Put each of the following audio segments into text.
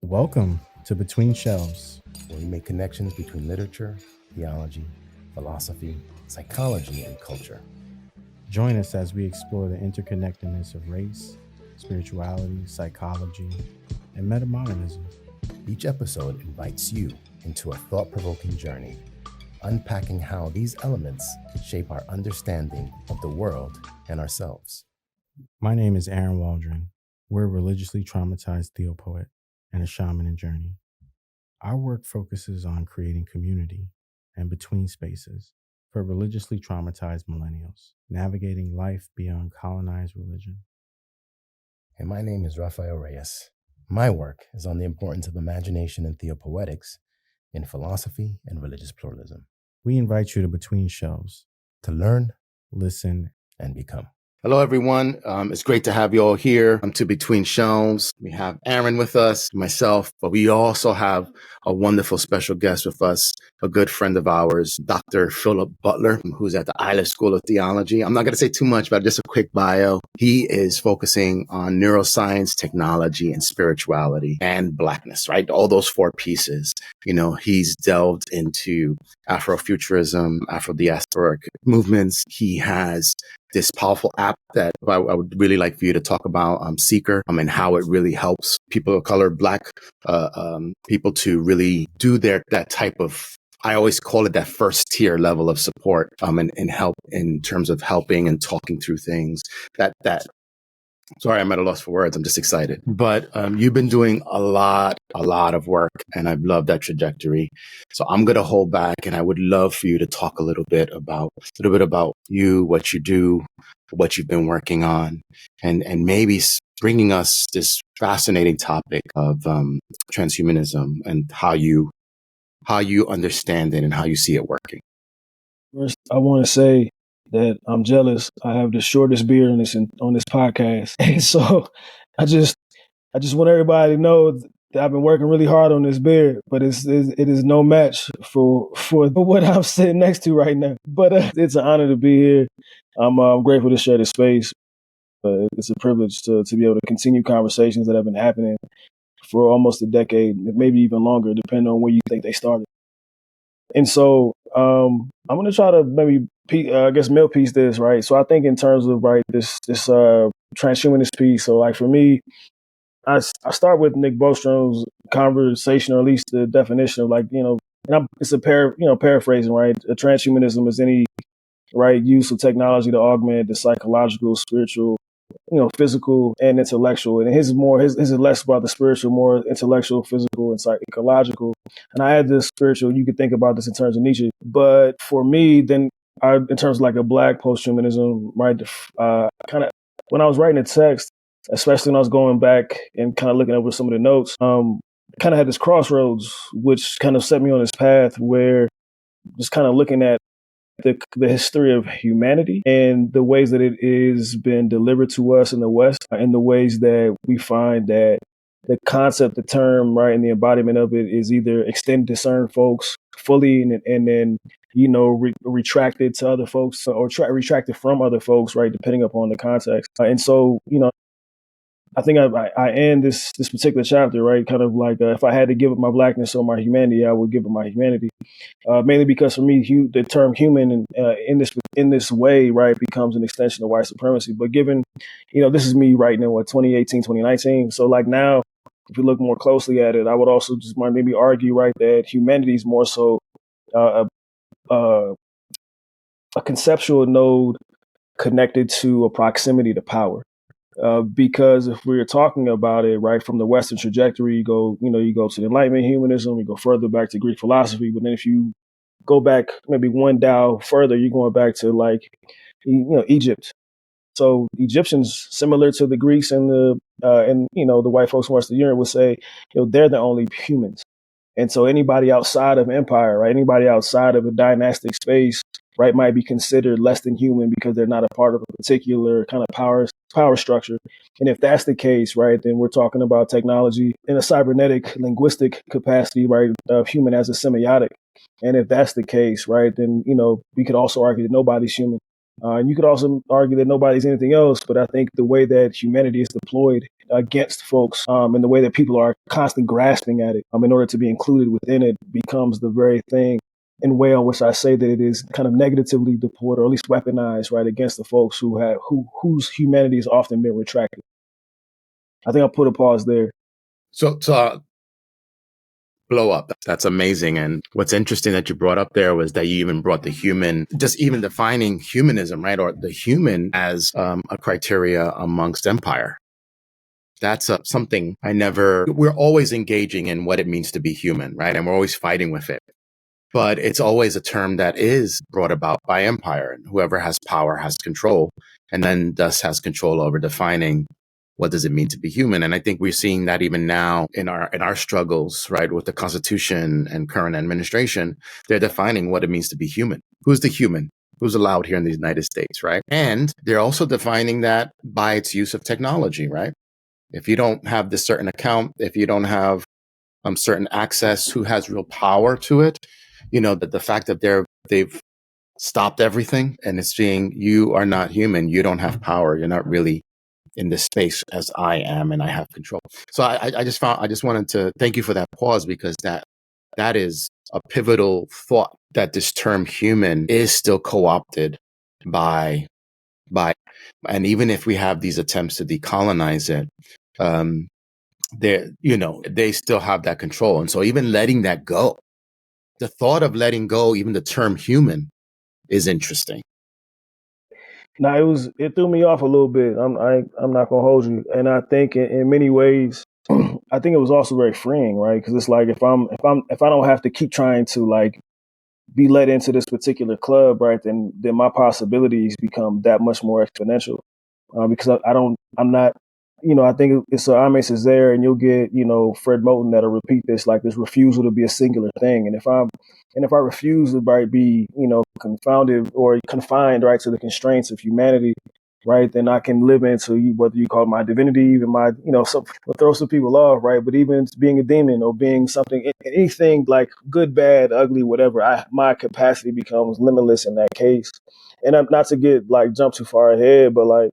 Welcome to Between Shelves, where we make connections between literature, theology, philosophy, psychology, and culture. Join us as we explore the interconnectedness of race, spirituality, psychology, and Meta-Modernism. Each episode invites you into a thought-provoking journey, unpacking how these elements shape our understanding of the world and ourselves. My name is Aaron Waldron. We're a religiously traumatized theopoet and a shaman in journey. Our work focuses on creating community and between spaces for religiously traumatized millennials, navigating life beyond colonized religion. And my name is Rafael Reyes. My work is on the importance of imagination and theopoetics in philosophy and religious pluralism. We invite you to Between Shelves to learn, listen, and become. Hello, everyone. It's great to have you all here. To Between Shelves. We have Aaron with us, myself, but we also have a wonderful special guest with us, a good friend of ours, Dr. Philip Butler, who's at the Iliff School of Theology. I'm not going to say too much, but just a quick bio. He is focusing on neuroscience, technology, and spirituality and Blackness, right? All those four pieces. You know, he's delved into Afro-Futurism, Afro-diasporic movements. He has this powerful app that I would really like for you to talk about, Seeker, and how it really helps people of color, Black people to really do that type of, I always call it that first tier level of support, and help in terms of helping and talking through things Sorry, I'm at a loss for words. I'm just excited. But you've been doing a lot of work, and I've loved that trajectory. So I'm going to hold back, and I would love for you to talk a little bit about you, what you do, what you've been working on, and maybe bringing us this fascinating topic of transhumanism and how you understand it and how you see it working. First, I want to say that I'm jealous. I have the shortest beard on this podcast, and so I just want everybody to know that I've been working really hard on this beard, but it is no match for what I'm sitting next to right now. But it's an honor to be here. I'm grateful to share this space. It's a privilege to be able to continue conversations that have been happening for almost a decade, maybe even longer, depending on where you think they started. And so I'm going to try to maybe, mill piece this, right? So I think in terms of, right, this transhumanist piece. So like for me, I start with Nick Bostrom's conversation, or at least the definition of, like, it's a paraphrasing, right? A transhumanism is any, right, use of technology to augment the psychological, spiritual, physical and intellectual. And his is less about the spiritual, more intellectual, physical, and psychological. And I add this spiritual. You could think about this in terms of Nietzsche. But for me, then in terms of like a Black post-humanism, right? Kind of when I was writing a text, especially when I was going back and kind of looking over some of the notes, kind of had this crossroads, which kind of set me on this path where just kind of looking at the history of humanity and the ways that it is been delivered to us in the West, and the ways that we find that the concept, the term, right, and the embodiment of it is either extended to certain folks fully and then, retracted to other folks, or retracted from other folks, right, depending upon the context. And so, I think I end this particular chapter, right, kind of like if I had to give up my Blackness or my humanity, I would give up my humanity. Mainly because for me, the term human in this way, right, becomes an extension of white supremacy. But given, this is me writing in 2018, 2019. So like now, if you look more closely at it, I would also just maybe argue, right, that humanity is more so a conceptual node connected to a proximity to power. Because if we're talking about it, right, from the Western trajectory, you go to the Enlightenment humanism, you go further back to Greek philosophy. But then if you go back maybe one dial further, you're going back to like, Egypt. So Egyptians, similar to the Greeks and the white folks from Western Europe, would say, they're the only humans. And so anybody outside of empire, right, anybody outside of a dynastic space, right, might be considered less than human because they're not a part of a particular kind of power structure. And if that's the case, right, then we're talking about technology in a cybernetic linguistic capacity, right, of human as a semiotic. And if that's the case, right, then, we could also argue that nobody's human. And you could also argue that nobody's anything else. But I think the way that humanity is deployed against folks, and the way that people are constantly grasping at it in order to be included within it becomes the very thing in way on which I say that it is kind of negatively deployed or at least weaponized, right, against the folks whose humanity has often been retracted. I think I'll put a pause there. So blow up. That's amazing. And what's interesting that you brought up there was that you even brought the human, just even defining humanism, right? Or the human as a criteria amongst empire. That's something we're always engaging in what it means to be human, right? And we're always fighting with it. But it's always a term that is brought about by empire, and whoever has power has control, and then thus has control over defining what does it mean to be human. And I think we're seeing that even now in our struggles, right, with the Constitution and current administration. They're defining what it means to be human. Who's the human? Who's allowed here in the United States, right? And they're also defining that by its use of technology, right? If you don't have this certain account, if you don't have certain access, who has real power to it? You know, that the fact that they've stopped everything and it's being, you are not human. You don't have power. You're not really in this space as I am, and I have control. So I just wanted to thank you for that pause, because that is a pivotal thought, that this term human is still co-opted by, and even if we have these attempts to decolonize it, they still have that control. And so even letting that go, the thought of letting go, even the term human, is interesting. Now it threw me off a little bit. I'm not gonna hold you, and I think in many ways, I think it was also very freeing, right? Because it's like if I don't have to keep trying to like be let into this particular club, right? Then my possibilities become that much more exponential, because I'm not. I think it's Ames is there, and you'll get, Fred Moten that'll repeat this, like this refusal to be a singular thing. And if I refuse to, right, be, confounded or confined, right, to the constraints of humanity, right, then I can live into whether you call it my divinity, even my, will throw some people off, right? But even being a demon or being something, anything like good, bad, ugly, whatever, my capacity becomes limitless in that case. And I'm not to get like jump too far ahead, but like,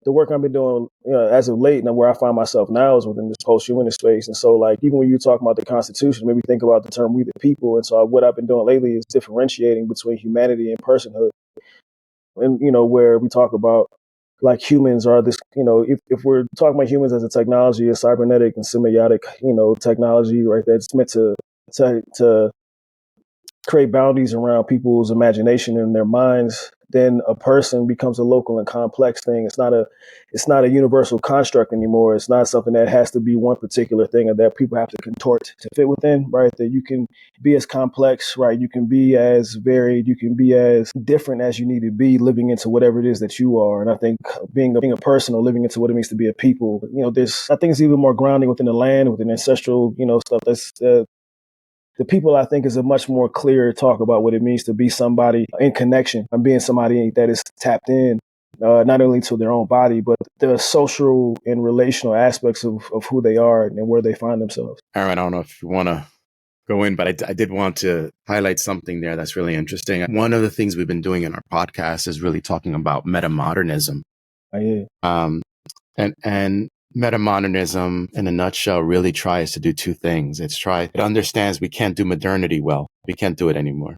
the work I've been doing, as of late, and where I find myself now is within this post-humanist space. And so, like, even when you talk about the Constitution, maybe think about the term "we the people." And so, what I've been doing lately is differentiating between humanity and personhood. And where we talk about like humans are this, if we're talking about humans as a technology, a cybernetic and symbiotic, technology, right? That's meant to create boundaries around people's imagination and their minds, then a person becomes a local and complex thing. It's not a universal construct anymore. It's not something that has to be one particular thing and that people have to contort to fit within, right? That you can be as complex, right? You can be as varied, you can be as different as you need to be, living into whatever it is that you are. And I think being a person or living into what it means to be a people, I think it's even more grounding within the land, within ancestral, stuff that's the people, I think, is a much more clear talk about what it means to be somebody in connection and being somebody that is tapped in, not only to their own body, but the social and relational aspects of who they are and where they find themselves. Aaron, I don't know if you want to go in, but I did want to highlight something there that's really interesting. One of the things we've been doing in our podcast is really talking about meta-modernism. And Meta-Modernism, in a nutshell, really tries to do two things. It understands we can't do modernity well. We can't do it anymore.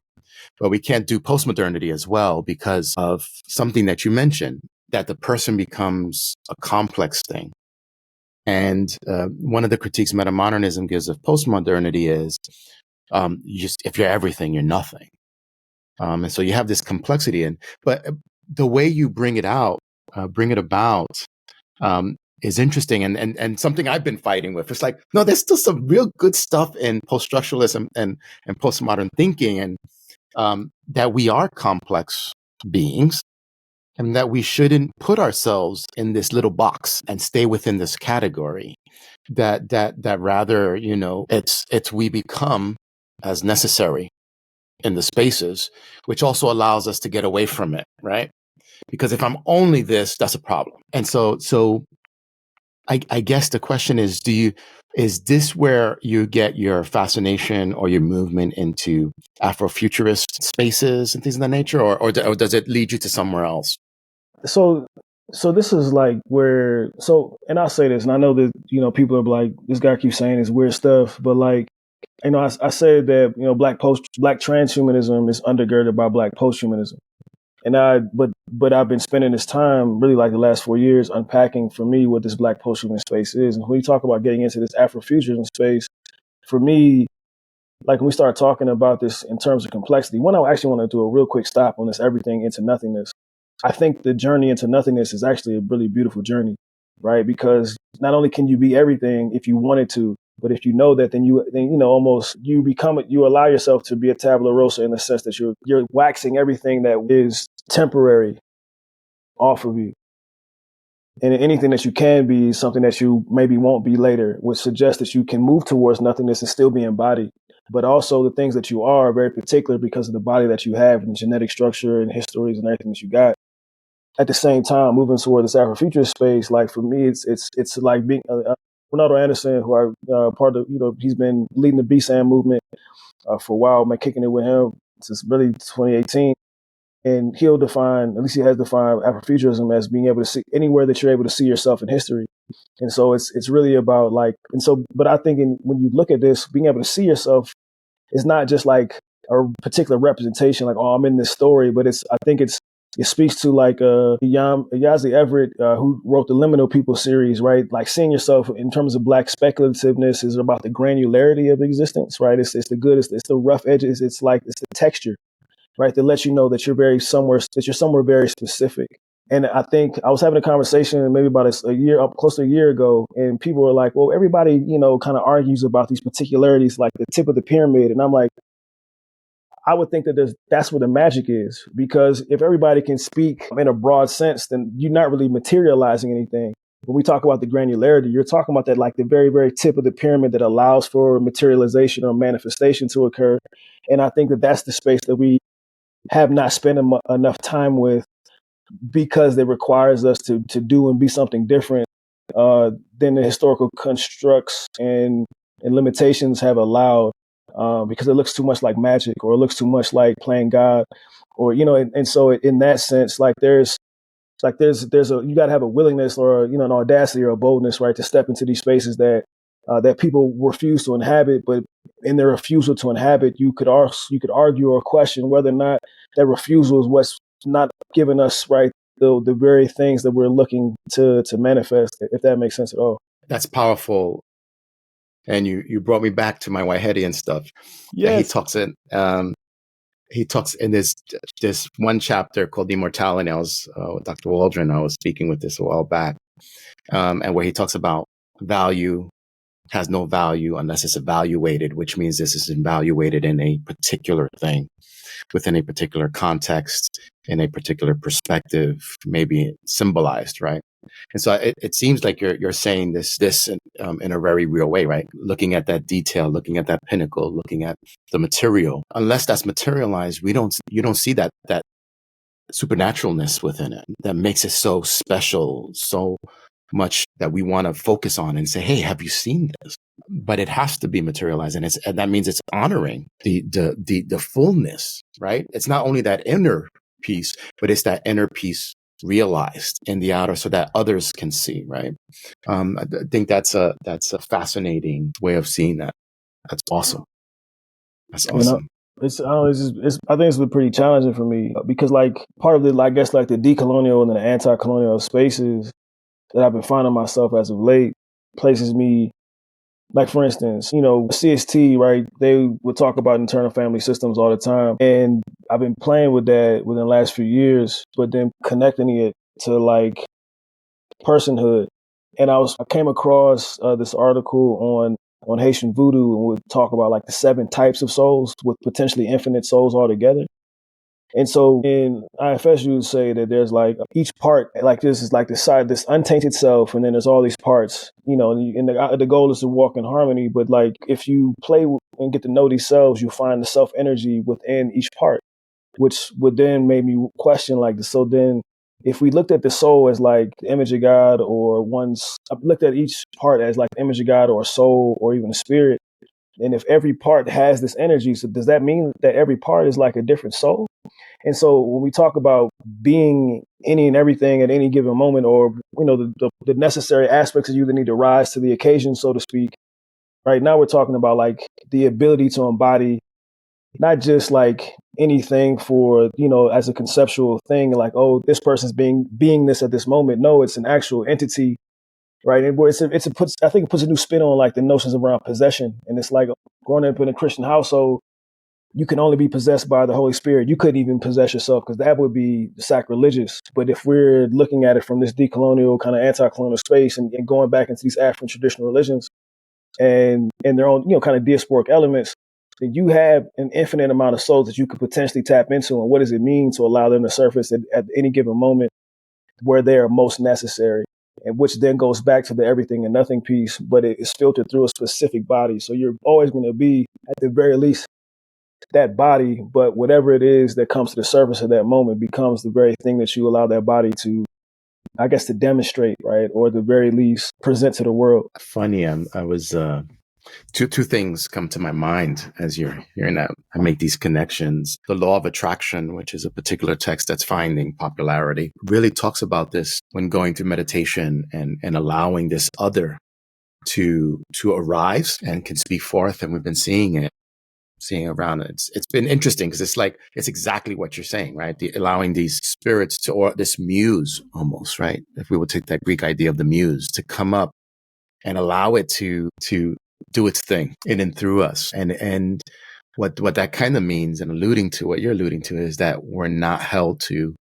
But we can't do postmodernity as well because of something that you mentioned, that the person becomes a complex thing. And one of the critiques Meta-Modernism gives of postmodernity is, if you're everything, you're nothing. And so you have this complexity but the way you bring it about, is interesting and something I've been fighting with. It's like, no, there's still some real good stuff in post-structuralism and postmodern thinking, and that we are complex beings and that we shouldn't put ourselves in this little box and stay within this category. That rather, it's we become as necessary in the spaces, which also allows us to get away from it, right? Because if I'm only this, that's a problem. And so I guess the question is, is this where you get your fascination or your movement into Afro-Futurist spaces and things of that nature, or does it lead you to somewhere else? So So this is like where, so, and I'll say this, and I know that, people are like, this guy keeps saying this weird stuff, but like, I said that, black transhumanism is undergirded by black posthumanism. But I've been spending this time really like the last 4 years unpacking for me what this black posthumanist space is. And when we talk about getting into this Afro-Futurism space, for me, like when we start talking about this in terms of complexity, one, I actually want to do a real quick stop on this everything into nothingness. I think the journey into nothingness is actually a really beautiful journey, right? Because not only can you be everything if you wanted to, but if you know that, then almost you allow yourself to be a tabula rasa in the sense that you're waxing everything that is temporary off of you. And anything that you can be is something that you maybe won't be later, which suggests that you can move towards nothingness and still be embodied. But also the things that you are very particular because of the body that you have and the genetic structure and histories and everything that you got. At the same time, moving toward this Afrofuturist space, like for me, it's like being Ronaldo Anderson, who I part of, he's been leading the BSAM movement for a while, man, kicking it with him since really 2018. And he'll define, at least he has defined Afrofuturism as being able to see anywhere that you're able to see yourself in history. And so it's really about like, but I think when you look at this, being able to see yourself is not just like a particular representation, like, oh, I'm in this story, but I think it speaks to like Yazi Everett, who wrote the Liminal People series, right? Like seeing yourself in terms of black speculativeness is about the granularity of existence, right? It's the good, it's the rough edges, it's the texture, right? That lets you know that you're somewhere very specific. And I think I was having a conversation maybe about close to a year ago, and people were like, well, everybody, kind of argues about these particularities, like the tip of the pyramid. And I'm like, I would think that that's where the magic is, because if everybody can speak in a broad sense, then you're not really materializing anything. When we talk about the granularity, you're talking about that, like the very, very tip of the pyramid that allows for materialization or manifestation to occur. And I think that that's the space that we have not spent enough time with, because it requires us to do and be something different than the historical constructs and limitations have allowed, because it looks too much like magic, or it looks too much like playing God, or and so in that sense, like there's you got to have a willingness, or an audacity or a boldness, right, to step into these spaces that people refuse to inhabit. But in their refusal to inhabit, you could argue or question whether or not that refusal is what's not giving us, right, the very things that we're looking to manifest, if that makes sense at all. That's powerful. And you brought me back to my Whiteheadian stuff. Yes. He talks in this one chapter called Immortality. I was with Dr. Waldron. I was speaking with this a while back, and where he talks about value has no value unless it's evaluated, which means this is evaluated in a particular thing, within a particular context, in a particular perspective, maybe symbolized, right? And so it seems like you're saying this in a very real way, right? Looking at that detail, looking at that pinnacle, looking at the material. Unless that's materialized, you don't see that supernaturalness within it that makes it so special, so much that we want to focus on and say, hey, have you seen this? But it has to be materialized, and that means it's honoring the fullness, right? It's not only that inner piece, but it's that inner piece realized in the outer, so that others can see, right? I think that's a fascinating way of seeing that. That's awesome. That's awesome. I think it's been pretty challenging for me, because like part of the, I guess, like the decolonial and the anti-colonial spaces that I've been finding myself as of late places me, like, for instance, CST, right? They would talk about internal family systems all the time. And I've been playing with that within the last few years, but then connecting it to like personhood. And I came across this article on Haitian voodoo, and would talk about like the 7 types of souls with potentially infinite souls altogether. And so in IFS, you would say that there's like each part, like this is like this untainted self, and then there's all these parts, and the goal is to walk in harmony. But like if you play and get to know these selves, you find the self energy within each part, which would then make me question like this. So then if we looked at the soul as like the image of God, or I looked at each part as like the image of God or a soul or even a spirit, and if every part has this energy, so does that mean that every part is like a different soul? And so when we talk about being any and everything at any given moment, or, the necessary aspects of you that need to rise to the occasion, so to speak, right now we're talking about like the ability to embody not just like anything for, as a conceptual thing, like, oh, this person's being this at this moment. No, it's an actual entity, right? And where I think it puts a new spin on like the notions around possession. And it's like growing up in a Christian household, you can only be possessed by the Holy Spirit. You couldn't even possess yourself because that would be sacrilegious. But if we're looking at it from this decolonial kind of anti-colonial space and going back into these African traditional religions and their own, kind of diasporic elements, then you have an infinite amount of souls that you could potentially tap into. And what does it mean to allow them to surface at any given moment where they are most necessary? And which then goes back to the everything and nothing piece, but it is filtered through a specific body. So you're always going to be, at the very least, that body, but whatever it is that comes to the surface of that moment becomes the very thing that you allow that body to, I guess, to demonstrate, right? Or at the very least, present to the world. Funny, I was two things come to my mind as you're hearing that. I make these connections. The law of attraction, which is a particular text that's finding popularity, really talks about this when going through meditation and allowing this other to arise and can speak forth. And we've been seeing around it. It's been interesting because it's exactly what you're saying, right? Allowing these spirits to, or this muse almost, right? If we would take that Greek idea of the muse to come up and allow it to do its thing in and through us. And what that kind of means, and alluding to what you're alluding to, is that we're not held to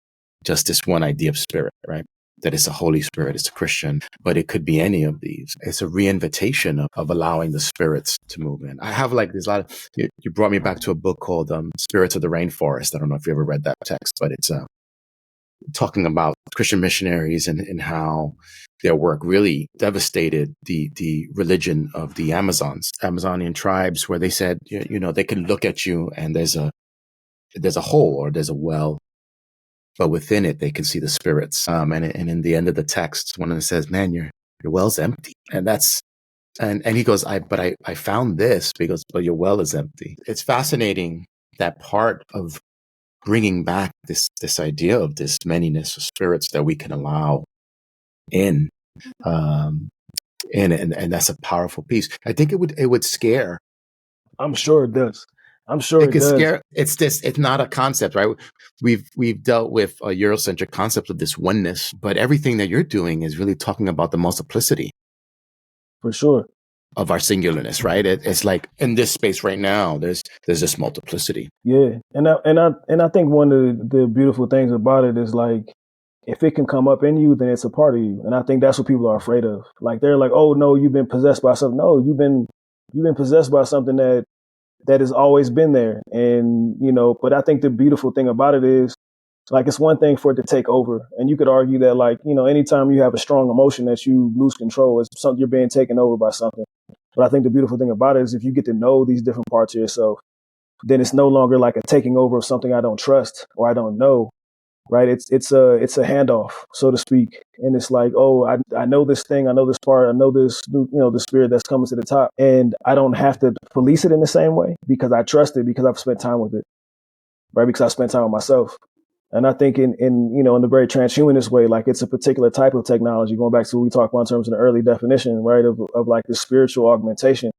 just this one idea of spirit, right? That it's a Holy Spirit, it's a Christian, but it could be any of these. It's a reinvitation of allowing the spirits to move in. I have there's a lot of, you brought me back to a book called Spirits of the Rainforest. I don't know if you ever read that text, but it's talking about Christian missionaries and how their work really devastated the religion of the Amazonian tribes, where they said, they can look at you and there's a hole or there's a well, but within it, they can see the spirits. And in the end of the text, one of them says, man, your well's empty. And he goes, I found this because, but your well is empty. It's fascinating, that part of bringing back this idea of this manyness of spirits that we can allow in, and that's a powerful piece. I think it would scare. I'm sure it does. I'm sure it does. Scare. It's not a concept, right? We've dealt with a Eurocentric concept of this oneness, but everything that you're doing is really talking about the multiplicity, for sure, of our singularness, right? It's like in this space right now, there's this multiplicity. Yeah, and I think one of the beautiful things about it is like, if it can come up in you, then it's a part of you, and I think that's what people are afraid of. Like they're like, oh no, you've been possessed by something. No, you've been possessed by something that has always been there. And, but I think the beautiful thing about it is, like, it's one thing for it to take over. And you could argue that, like, anytime you have a strong emotion that you lose control, it's something, you're being taken over by something. But I think the beautiful thing about it is if you get to know these different parts of yourself, then it's no longer like a taking over of something I don't trust or I don't know. Right. It's a handoff, so to speak. And it's like, oh, I know this thing. I know this part. I know this, the spirit that's coming to the top. And I don't have to police it in the same way because I trust it, because I've spent time with it. Right. Because I spent time with myself. And I think in the very transhumanist way, like it's a particular type of technology, going back to what we talked about in terms of the early definition, right, of like the spiritual augmentation.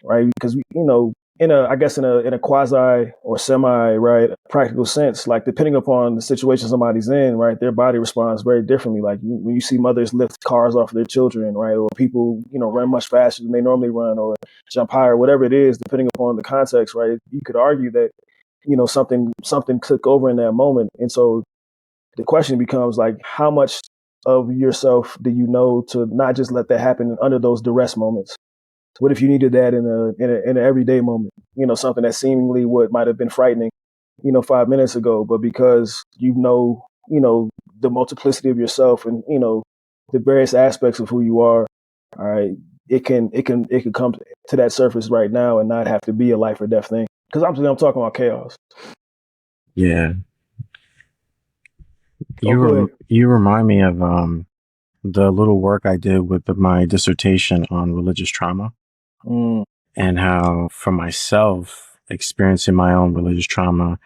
Right. Because, in a quasi or semi, right, practical sense, like depending upon the situation somebody's in, right, their body responds very differently. Like when you see mothers lift cars off of their children, right, or people, run much faster than they normally run, or jump higher, whatever it is, depending upon the context, right, you could argue that, something took over in that moment. And so the question becomes like, how much of yourself do you know to not just let that happen under those duress moments? What if you needed that in an everyday moment? Something that seemingly what might have been frightening, 5 minutes ago, but because the multiplicity of yourself and the various aspects of who you are, all right, it can come to that surface right now and not have to be a life or death thing. Because I'm talking about chaos. Yeah, you remind me of the little work I did with my dissertation on religious trauma. And how, for myself, experiencing my own religious trauma,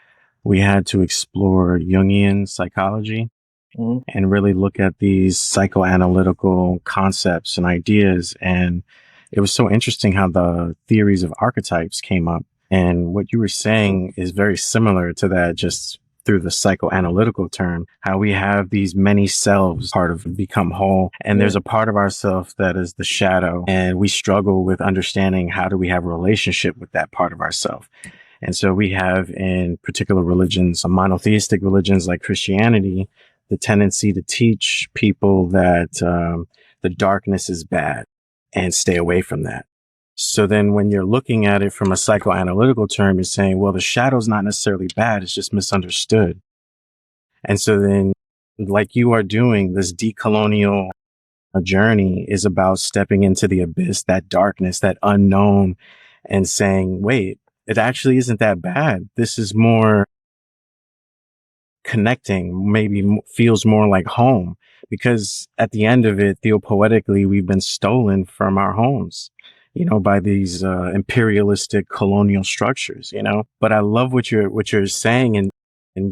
we had to explore Jungian psychology and really look at these psychoanalytical concepts and ideas. And it was so interesting how the theories of archetypes came up. And what you were saying is very similar to that, just through the psychoanalytical term, how we have these many selves, part of become whole. And there's a part of ourself that is the shadow. And we struggle with understanding how do we have a relationship with that part of ourself. And so we have in particular religions, monotheistic religions like Christianity, the tendency to teach people that the darkness is bad and stay away from that. So then when you're looking at it from a psychoanalytical term, you're saying, well, the shadow's not necessarily bad. It's just misunderstood. And so then, like you are doing, this decolonial journey is about stepping into the abyss, that darkness, that unknown, and saying, wait, it actually isn't that bad. This is more connecting, maybe feels more like home, because at the end of it, theopoetically, we've been stolen from our homes, by these imperialistic colonial structures, But I love what you're saying and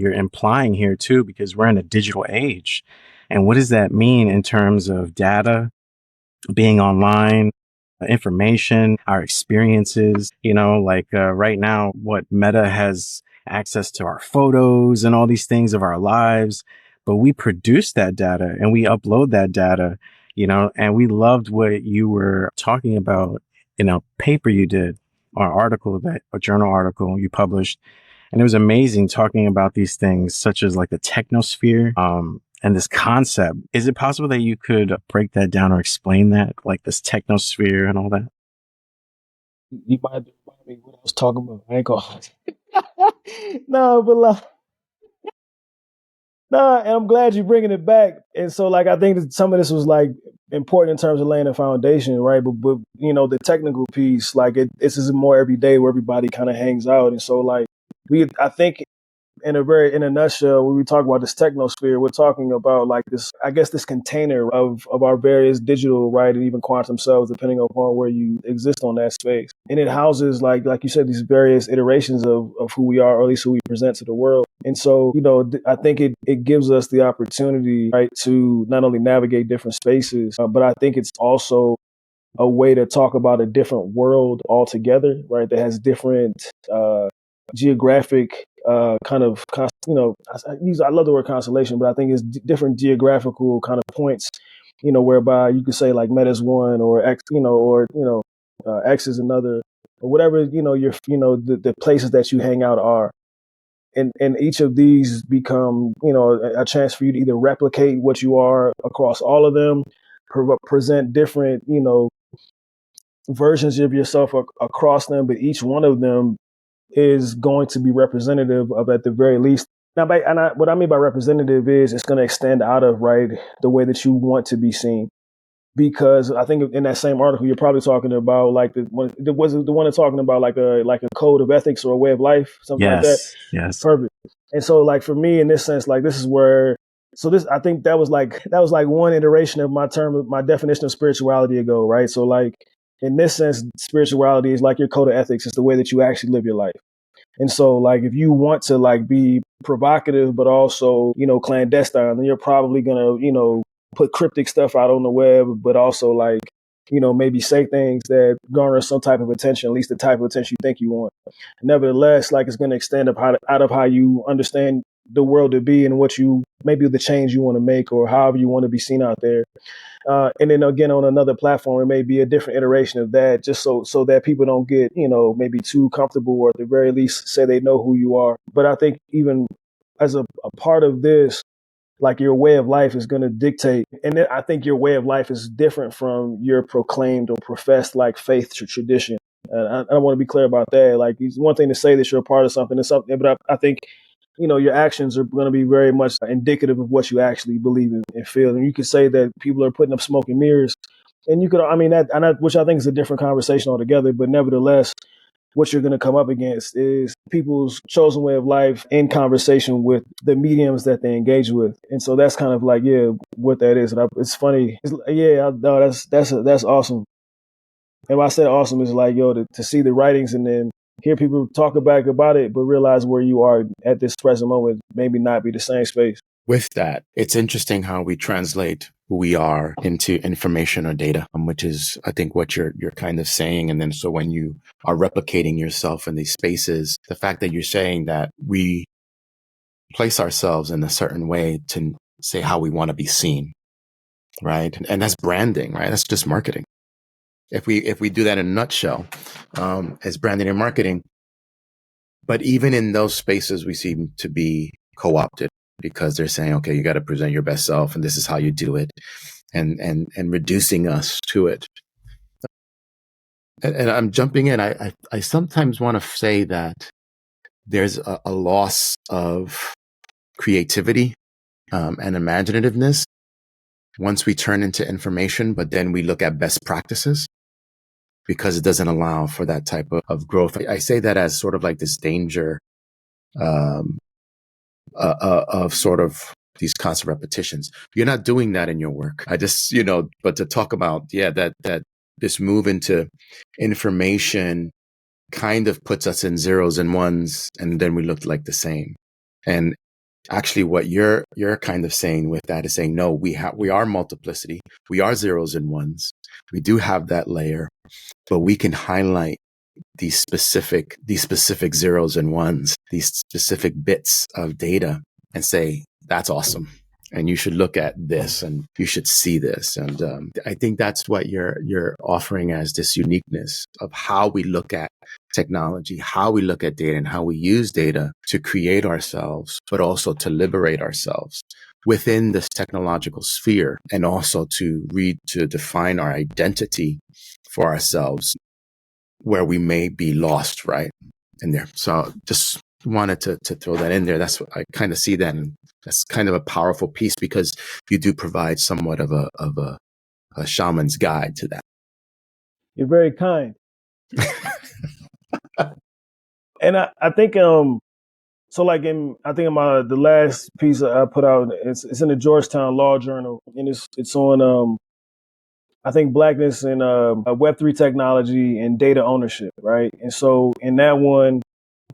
you're implying here too, because we're in a digital age. And what does that mean in terms of data, being online, information, our experiences, right now, what Meta has access to our photos and all these things of our lives, but we produce that data and we upload that data, and we loved what you were talking about in a paper you did or a journal article you published. And it was amazing talking about these things such as like the technosphere, and this concept. Is it possible that you could break that down or explain that, like this technosphere and all that? You might remind me what I was talking about. I ain't gonna. No, but no, and I'm glad you're bringing it back. And so, I think that some of this was important in terms of laying a foundation, right? But the technical piece, this is more every day where everybody kind of hangs out, and so I think in a nutshell, when we talk about this technosphere, we're talking about this container of our various digital, right, and even quantum selves, depending upon where you exist on that space. And it houses, like you said, these various iterations of who we are, or at least who we present to the world. And so, I think it gives us the opportunity, right, to not only navigate different spaces, but I think it's also a way to talk about a different world altogether, right, that has different geographic I love the word constellation, but I think it's different geographical kind of points, whereby you could say Meta is one, or X, X is another, or whatever, the places that you hang out are. And each of these become, a chance for you to either replicate what you are across all of them, present different, versions of yourself across them, but each one of them is going to be representative of, at the very least. Now, what I mean by representative is it's going to extend out of, right, the way that you want to be seen. Because I think in that same article, you're probably talking about the one that's talking about like a code of ethics or a way of life, something like that. Yes. Perfect. And so for me, in this sense, this is where, I think that was one iteration of my definition of spirituality ago, right? So in this sense, spirituality is like your code of ethics. It's the way that you actually live your life. And so if you want to be provocative, but also, clandestine, then you're probably going to, put cryptic stuff out on the web, but also maybe say things that garner some type of attention, at least the type of attention you think you want. Nevertheless, it's going to extend out of how you understand the world to be and maybe the change you want to make, or however you want to be seen out there. And then again, on another platform, it may be a different iteration of that, just so that people don't get, maybe too comfortable, or at the very least say they know who you are. But I think even as a part of this, your way of life is going to dictate. And then I think your way of life is different from your proclaimed or professed faith tradition. And I want to be clear about that. It's one thing to say that you're a part of something, but I think your actions are going to be very much indicative of what you actually believe and feel. And you could say that people are putting up smoke and mirrors, and you could, which I think is a different conversation altogether. But nevertheless, what you're going to come up against is people's chosen way of life in conversation with the mediums that they engage with. And so that's kind of what that is. And it's funny. That's awesome. And when I said awesome, is to see the writings and then hear people talk back about it, but realize where you are at this present moment maybe not be the same space. With that, it's interesting how we translate who we are into information or data, which is, I think, what you're kind of saying. And then so when you are replicating yourself in these spaces, the fact that you're saying that we place ourselves in a certain way to say how we want to be seen, right? And that's branding, right? That's just marketing. If we do that in a nutshell, as branding and marketing. But even in those spaces, we seem to be co-opted because they're saying, okay, you got to present your best self, and this is how you do it, and reducing us to it. And I'm jumping in. I sometimes want to say that there's a loss of creativity and imaginativeness once we turn into information, but then we look at best practices because it doesn't allow for that type of growth. I say that as sort of like this danger of sort of these constant repetitions. You're not doing that in your work. I just, but to talk about, that this move into information kind of puts us in zeros and ones, and then we look like the same. And actually what you're kind of saying with that is saying, no, we are multiplicity. We are zeros and ones. We do have that layer, but we can highlight these specific zeros and ones, these specific bits of data, and say, that's awesome. And you should look at this and you should see this. And I think that's what you're offering as this uniqueness of how we look at technology, how we look at data, and how we use data to create ourselves, but also to liberate ourselves within this technological sphere, and also to define our identity for ourselves where we may be lost right in there. So just wanted to throw that in there. That's what I kind of see that. And that's kind of a powerful piece because you do provide somewhat of a shaman's guide to that. You're very kind. And I think so like I think in the last piece I put out, it's in the Georgetown Law Journal, and it's on I think blackness and Web3 technology and data ownership, right? And so in that one,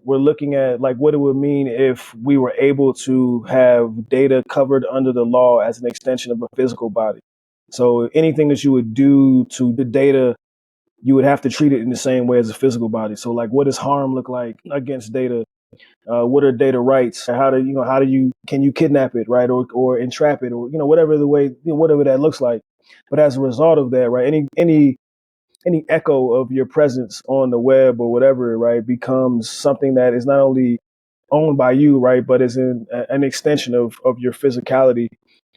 we're looking at like what it would mean if we were able to have data covered under the law as an extension of a physical body. So anything that you would do to the data, you would have to treat it in the same way as a physical body. So like, what does harm look like against data? What are data rights? Can you kidnap it, right? Or entrap it, or, whatever the way, whatever that looks like. But as a result of that, right, any echo of your presence on the web or whatever, right, becomes something that is not only owned by you, right, but is an extension of your physicality,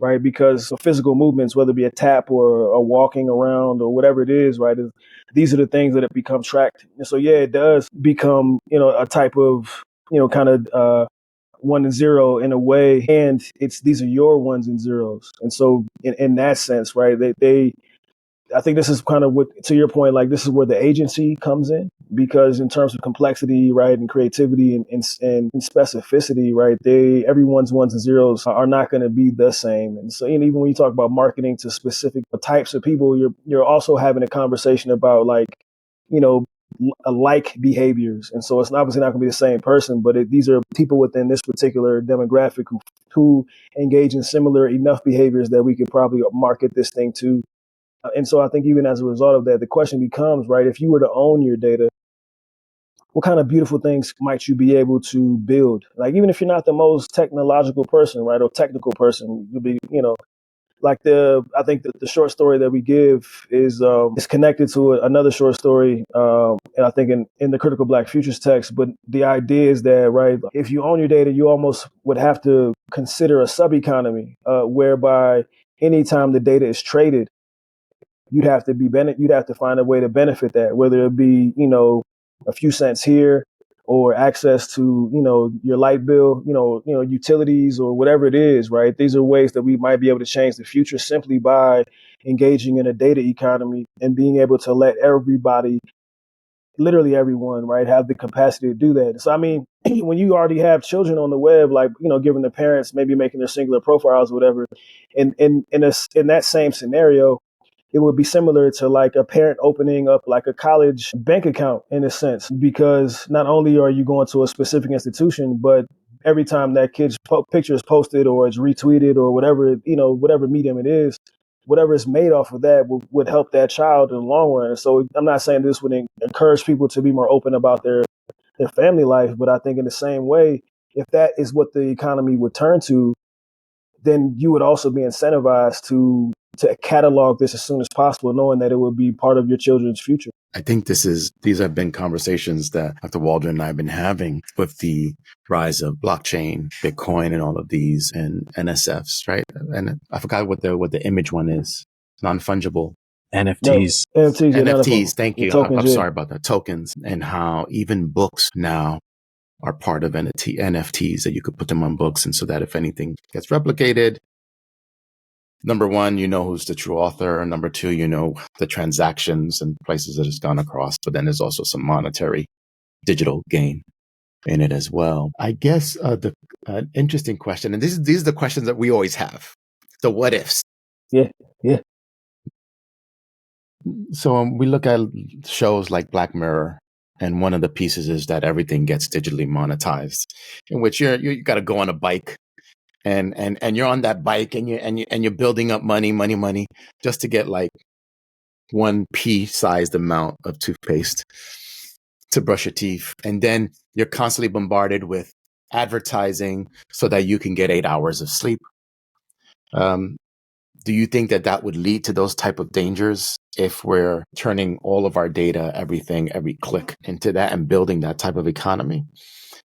right? Because physical movements, whether it be a tap or a walking around or whatever it is, right, these are the things that have become tracked. And so, yeah, it does become, a type of, kind of 1 and 0 in a way, and these are your ones and zeros. And so, in that sense, right, I think this is kind of what, to your point, like this is where the agency comes in, because in terms of complexity, right, and creativity and specificity, right, everyone's ones and zeros are not going to be the same. And so, even when you talk about marketing to specific types of people, you're also having a conversation about like, like behaviors. And so it's obviously not going to be the same person, but these are people within this particular demographic who engage in similar enough behaviors that we could probably market this thing to. And so I think even as a result of that, the question becomes, right, if you were to own your data, what kind of beautiful things might you be able to build? Like, even if you're not the most technological person, right, or technical person, you'll be, like I think the short story that we give is connected to another short story, and I think in the Critical Black Futures text. But the idea is that, right, if you own your data, you almost would have to consider a sub-economy whereby anytime the data is traded, you'd have to find a way to benefit that, whether it be, a few cents here or access to, your light bill, utilities or whatever it is, right? These are ways that we might be able to change the future simply by engaging in a data economy and being able to let everybody, literally everyone, right, have the capacity to do that. So, I mean, when you already have children on the web, like, giving the parents maybe making their singular profiles or whatever, in that same scenario, it would be similar to like a parent opening up like a college bank account in a sense, because not only are you going to a specific institution, but every time that kid's picture is posted or it's retweeted or whatever, whatever medium it is, whatever is made off of that would help that child in the long run. So I'm not saying this would encourage people to be more open about their family life, but I think in the same way, if that is what the economy would turn to, then you would also be incentivized to catalog this as soon as possible, knowing that it would be part of your children's future. I think these have been conversations that Dr. Waldron and I have been having with the rise of blockchain, Bitcoin, and all of these, and NSFs, right? And I forgot what the image one is. Non-fungible. NFTs. No, NFTs, yeah, NFTs. Thank you. Tokens, I'm sorry about that. Tokens, and how even books now are part of NFTs, that you could put them on books, and so that if anything gets replicated, number one, you know who's the true author. Number two, you know the transactions and places that it's gone across. But then there's also some monetary digital gain in it as well. I guess the interesting question, and these are the questions that we always have, the what ifs. Yeah. So we look at shows like Black Mirror, and one of the pieces is that everything gets digitally monetized, in which you got to go on a bike, and you're on that bike, and you're building up money, just to get like one pea-sized amount of toothpaste to brush your teeth, and then you're constantly bombarded with advertising so that you can get 8 hours of sleep. Do you think that would lead to those type of dangers if we're turning all of our data, everything, every click into that and building that type of economy?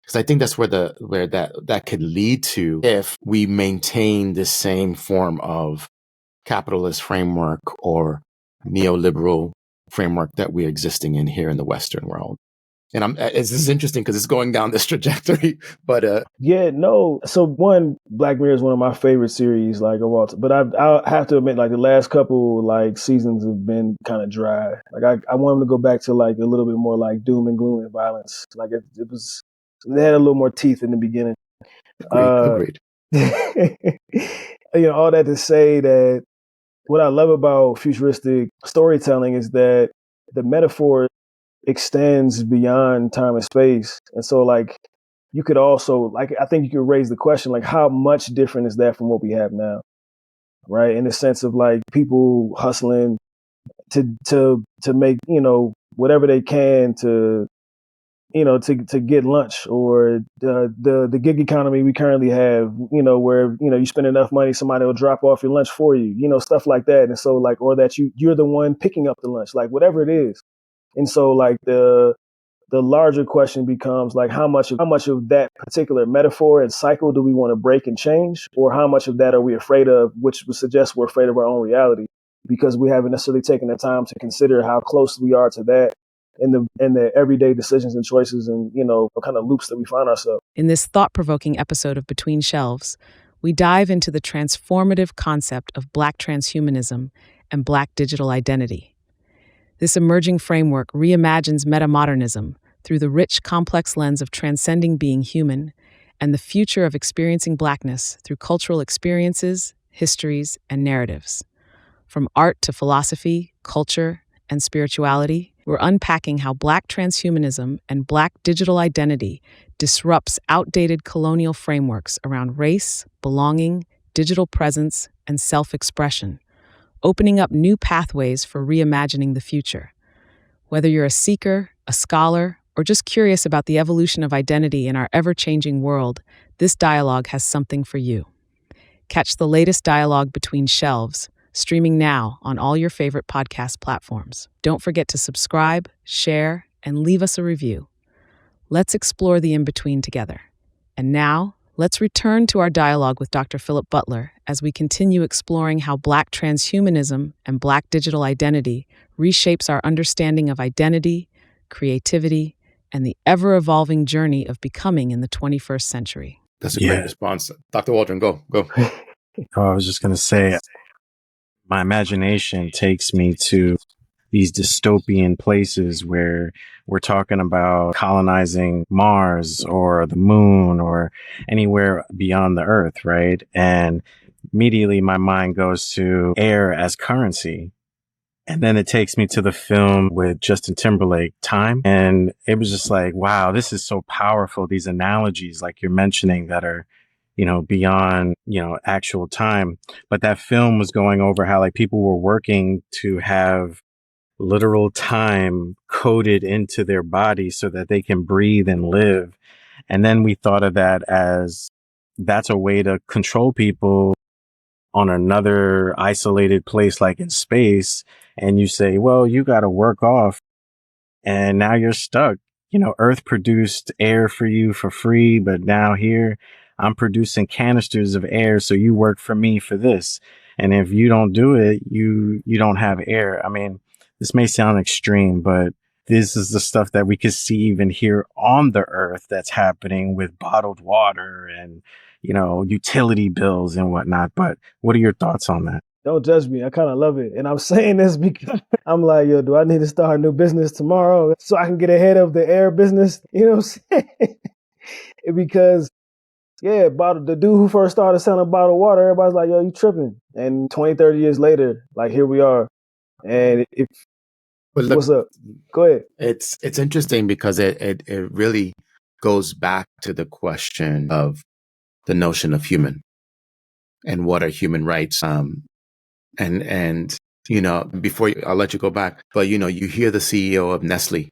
Because I think that's where that could lead to if we maintain the same form of capitalist framework or neoliberal framework that we're existing in here in the Western world. And this is interesting because it's going down this trajectory, but So one, Black Mirror is one of my favorite series, like of all time. But I have to admit, like the last couple like seasons have been kind of dry. Like I want them to go back to like a little bit more like doom and gloom and violence. Like it they had a little more teeth in the beginning. Agreed. All that to say that what I love about futuristic storytelling is that the metaphor extends beyond time and space. And so like you could also I think you could raise the question, like how much different is that from what we have now? Right? In the sense of like people hustling to make, whatever they can to get lunch, or the gig economy we currently have, where, you spend enough money, somebody will drop off your lunch for you, stuff like that. And so like, or that you're the one picking up the lunch, like whatever it is. And so like the larger question becomes like how much of that particular metaphor and cycle do we want to break and change, or how much of that are we afraid of, which would suggest we're afraid of our own reality because we haven't necessarily taken the time to consider how close we are to that in the everyday decisions and choices and what kind of loops that we find ourselves. In this thought-provoking episode of Between Shelves, we dive into the transformative concept of Black transhumanism and Black digital identity. This emerging framework reimagines meta-modernism through the rich, complex lens of transcending being human and the future of experiencing Blackness through cultural experiences, histories, and narratives. From art to philosophy, culture, and spirituality, we're unpacking how Black transhumanism and Black digital identity disrupts outdated colonial frameworks around race, belonging, digital presence, and self-expression, opening up new pathways for reimagining the future. Whether you're a seeker, a scholar, or just curious about the evolution of identity in our ever-changing world, this dialogue has something for you. Catch the latest dialogue Between Shelves, streaming now on all your favorite podcast platforms. Don't forget to subscribe, share, and leave us a review. Let's explore the in-between together. And now, let's return to our dialogue with Dr. Philip Butler as we continue exploring how Black transhumanism and Black digital identity reshapes our understanding of identity, creativity, and the ever-evolving journey of becoming in the 21st century. That's a great response. Dr. Waldron, go. I was just going to say, my imagination takes me to these dystopian places where we're talking about colonizing Mars or the moon or anywhere beyond the Earth, right? And immediately my mind goes to air as currency. And then it takes me to the film with Justin Timberlake, Time. And it was just like, wow, this is so powerful. These analogies, like you're mentioning, that are, beyond, actual time. But that film was going over how like people were working to have literal time coded into their body so that they can breathe and live. And then we thought of that as that's a way to control people on another isolated place, like in space. And you say, well, you got to work off and now you're stuck. Earth produced air for you for free, but now here I'm producing canisters of air. So you work for me for this. And if you don't do it, you don't have air. I mean, this may sound extreme, but this is the stuff that we could see even here on the earth that's happening with bottled water and, utility bills and whatnot. But what are your thoughts on that? Don't judge me. I kind of love it. And I'm saying this because I'm like, yo, do I need to start a new business tomorrow so I can get ahead of the air business? You know what I'm saying? Because, yeah, the dude who first started selling bottled water, everybody's like, yo, you tripping. And 20, 30 years later, like, here we are. And But look, what's up? Go ahead. it's interesting because it really goes back to the question of the notion of human and what are human rights. And before I'll let you go back, but you hear the CEO of Nestle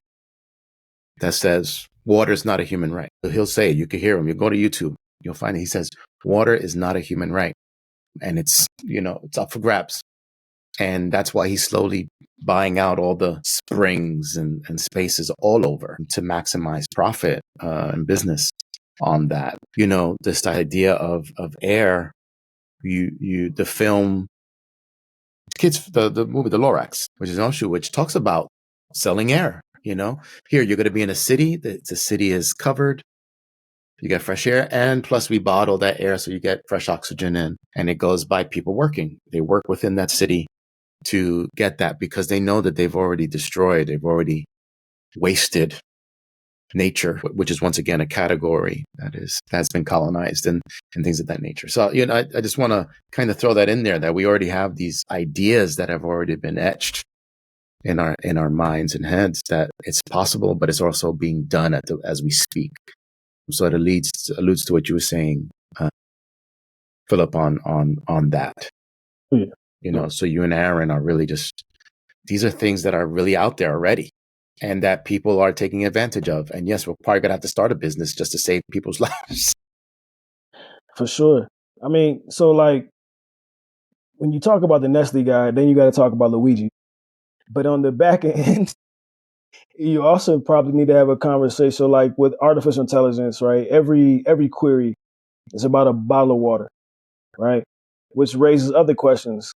that says water is not a human right. He'll say, you can hear him. You go to YouTube, you'll find it. He says water is not a human right, and it's up for grabs. And that's why he's slowly buying out all the springs and spaces all over to maximize profit and business on that. This idea of air, the film, the movie, The Lorax, which is an offshoot, which talks about selling air. Here you're going to be in a city. The city is covered. You get fresh air, and plus we bottle that air so you get fresh oxygen in, and it goes by people working. They work within that city to get that because they know that they've already wasted nature, which is once again a category that's been colonized and things of that nature. So I just want to kind of throw that in there, that we already have these ideas that have already been etched in our minds and heads, that it's possible, but it's also being done as we speak. So it alludes to what you were saying, Philip, on that. Yeah. So you and Aaron are really these are things that are really out there already and that people are taking advantage of. And yes, we're probably going to have to start a business just to save people's lives. For sure. I mean, so like when you talk about the Nestle guy, then you got to talk about Luigi. But on the back end, you also probably need to have a conversation. So like with artificial intelligence, right? Every query is about a bottle of water, right? Which raises other questions.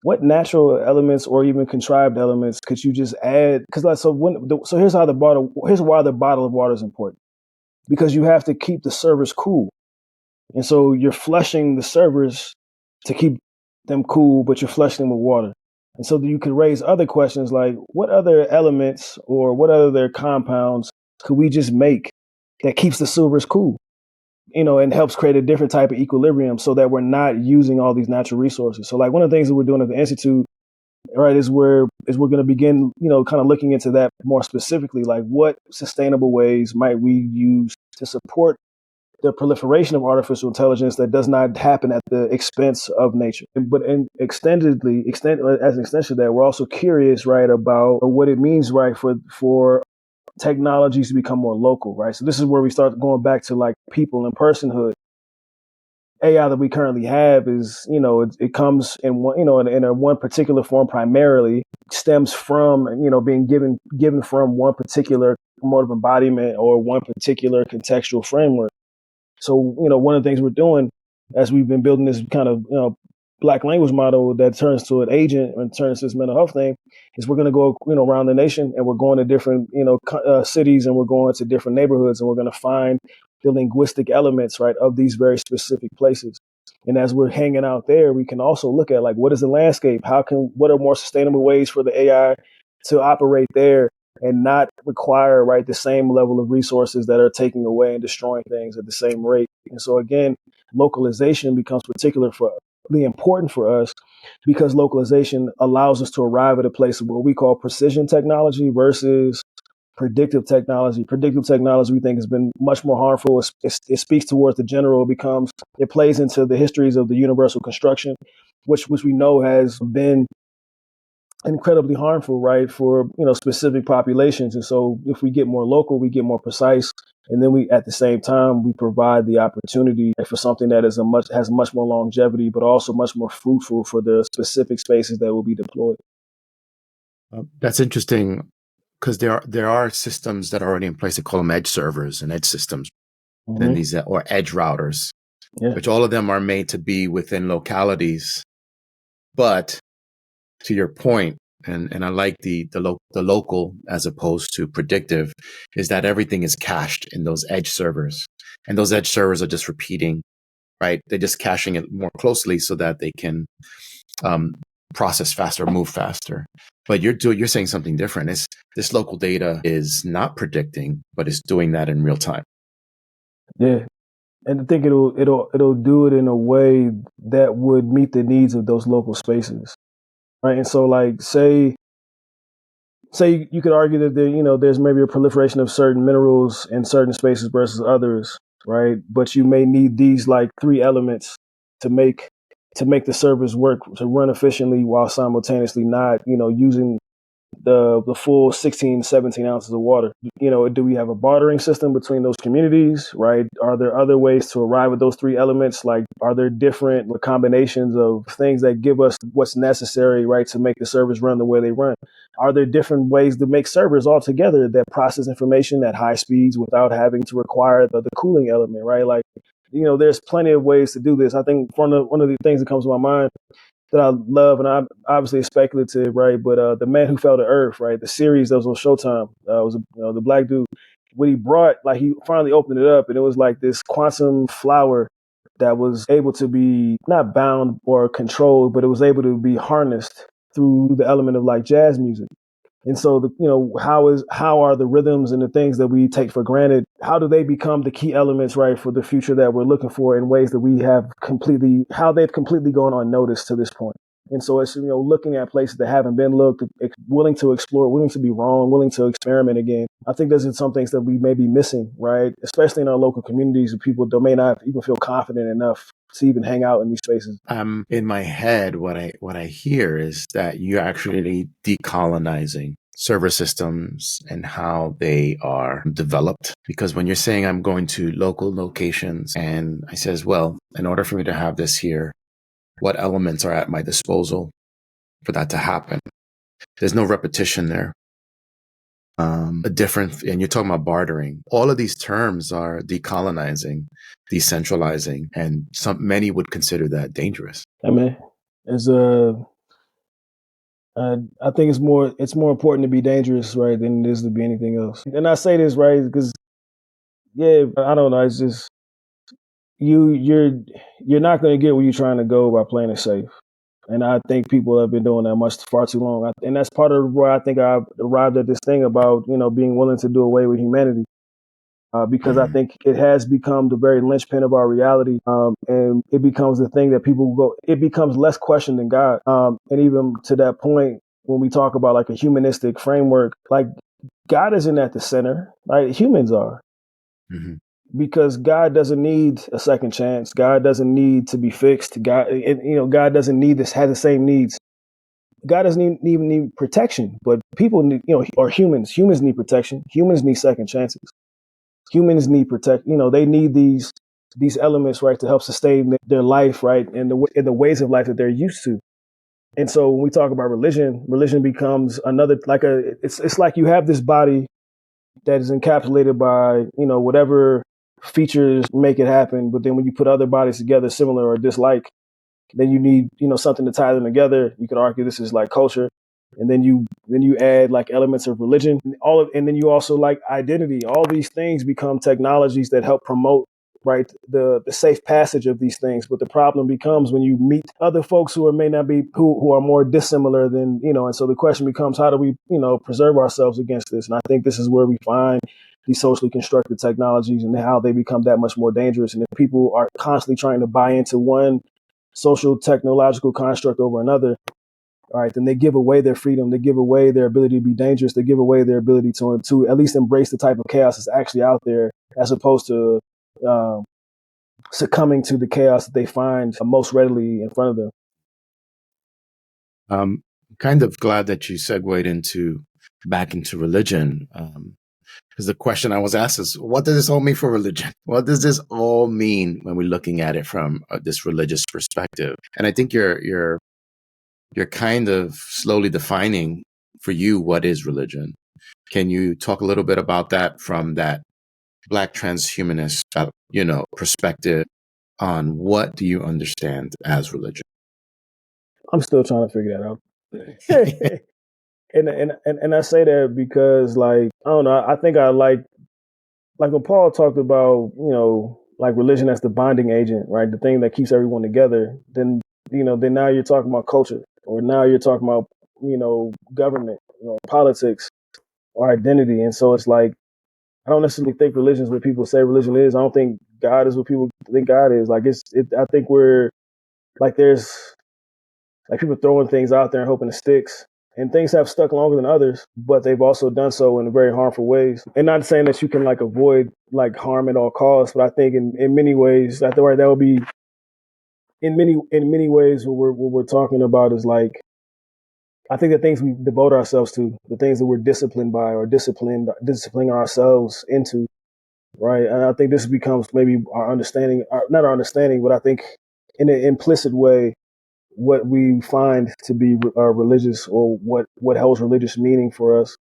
What natural elements or even contrived elements could you just add? Because here's why the bottle of water is important. Because you have to keep the servers cool, and so you're flushing the servers to keep them cool, but you're flushing them with water. And so you could raise other questions like, what other elements or what other compounds could we just make that keeps the servers cool? And helps create a different type of equilibrium so that we're not using all these natural resources. So like one of the things that we're doing at the Institute, right, is we're going to begin, kind of looking into that more specifically, like what sustainable ways might we use to support the proliferation of artificial intelligence that does not happen at the expense of nature. But as an extension of that, we're also curious, right, about what it means, right, for technologies to become more local, right? So this is where we start going back to like people and personhood. AI that we currently have is, it comes in one, in a one particular form, primarily stems from, being given from one particular mode of embodiment or one particular contextual framework. So, one of the things we're doing as we've been building this kind of, Black language model that turns to an agent and turns to this mental health thing is we're going to go, around the nation, and we're going to different, cities, and we're going to different neighborhoods, and we're going to find the linguistic elements, right, of these very specific places. And as we're hanging out there, we can also look at like, what is the landscape? What are more sustainable ways for the AI to operate there and not require, right, the same level of resources that are taking away and destroying things at the same rate. And so again, localization becomes particularly important for us because localization allows us to arrive at a place of what we call precision technology versus predictive technology. Predictive technology, we think, has been much more harmful. It speaks towards the general. It plays into the histories of the universal construction, which we know has been incredibly harmful, right, for specific populations. And so, if we get more local, we get more precise, and then we, at the same time, we provide the opportunity for something that has much more longevity, but also much more fruitful for the specific spaces that will be deployed. That's interesting, because there are systems that are already in place. They call them edge servers and edge systems, and these or edge routers, which all of them are made to be within localities. But to your point, and I like the local as opposed to predictive, is that everything is cached in those edge servers, and those edge servers are just repeating, right? They're just caching it more closely so that they can process faster, move faster. But you're saying something different. This local data is not predicting, but it's doing that in real time. Yeah. And I think it'll do it in a way that would meet the needs of those local spaces. Right. And so, like, say you could argue that there's maybe a proliferation of certain minerals in certain spaces versus others, right? But you may need these like three elements to make the servers work, to run efficiently, while simultaneously not using the full 16, 17 ounces of water. Do we have a bartering system between those communities, right? Are there other ways to arrive at those three elements? Like, are there different combinations of things that give us what's necessary, right, to make the servers run the way they run? Are there different ways to make servers altogether that process information at high speeds without having to require the cooling element, right? Like, there's plenty of ways to do this. I think one of the things that comes to my mind that I love, and I'm obviously it's speculative, right? But The Man Who Fell to Earth, right? The series that was on Showtime, was the black dude. What he brought, like, he finally opened it up, and it was like this quantum flower that was able to be not bound or controlled, but it was able to be harnessed through the element of like jazz music. And so, how are the rhythms and the things that we take for granted? How do they become the key elements, right, for the future that we're looking for in ways that they've completely gone unnoticed to this point? And so it's looking at places that haven't been looked, willing to explore, willing to be wrong, willing to experiment again. I think those are some things that we may be missing, right? Especially in our local communities, where people may not even feel confident enough to even hang out in these spaces. In my head, what I hear is that you're actually decolonizing server systems and how they are developed. Because when you're saying I'm going to local locations, and I says, well, in order for me to have this here, what elements are at my disposal for that to happen? There's no repetition there. And you're talking about bartering. All of these terms are decolonizing, decentralizing, and many would consider that dangerous. I mean, I think it's more important to be dangerous, right, than it is to be anything else. And I say this, right, because I don't know, it's just you're not going to get where you're trying to go by playing it safe. And I think people have been doing that far too long. And that's part of where I think I've arrived at this thing about, being willing to do away with humanity. Because I think it has become the very linchpin of our reality. And it becomes the thing that it becomes less questioned than God. And even to that point, when we talk about like a humanistic framework, like God isn't at the center, right? Humans are. Mm-hmm. Because God doesn't need a second chance. God doesn't need to be fixed. God doesn't need this, has the same needs. God doesn't even need protection, but people need, or humans need protection. Humans need second chances. Humans need they need these elements, right, to help sustain their life, right, in the ways of life that they're used to. And so when we talk about religion becomes another, like it's like you have this body that is encapsulated by, whatever features make it happen. But then when you put other bodies together, similar or dislike, then you need, something to tie them together. You could argue this is like culture. And then you add like elements of religion, and then you also like identity. All these things become technologies that help promote, right, the safe passage of these things. But the problem becomes when you meet other folks who are more dissimilar than, and so the question becomes, how do we, preserve ourselves against this? And I think this is where we find these socially constructed technologies and how they become that much more dangerous. And if people are constantly trying to buy into one social technological construct over another, all right, then they give away their freedom, they give away their ability to be dangerous, they give away their ability to at least embrace the type of chaos that's actually out there, as opposed to succumbing to the chaos that they find most readily in front of them. Kind of glad that you segued back into religion. Because the question I was asked is, what does this all mean for religion? What does this all mean when we're looking at it from this religious perspective? And I think you're kind of slowly defining for you what is religion. Can you talk a little bit about that from that Black transhumanist, perspective on what do you understand as religion? I'm still trying to figure that out. And I say that because, like, I don't know, I think I like when Paul talked about, like religion as the bonding agent, right? The thing that keeps everyone together. Then now you're talking about culture, or now you're talking about, government, politics, or identity. And so it's like, I don't necessarily think religion is what people say religion is. I don't think God is what people think God is. Like I think we're like, there's like people throwing things out there and hoping it sticks. And things have stuck longer than others, but they've also done so in very harmful ways. And not saying that you can like avoid like harm at all costs, but I think in many ways, I think that would be in many ways what we're talking about is like, I think the things we devote ourselves to, the things that we're disciplined by or disciplining ourselves into, right? And I think this becomes maybe our understanding, not our understanding, but I think in an implicit way, what we find to be religious, or what holds religious meaning for us.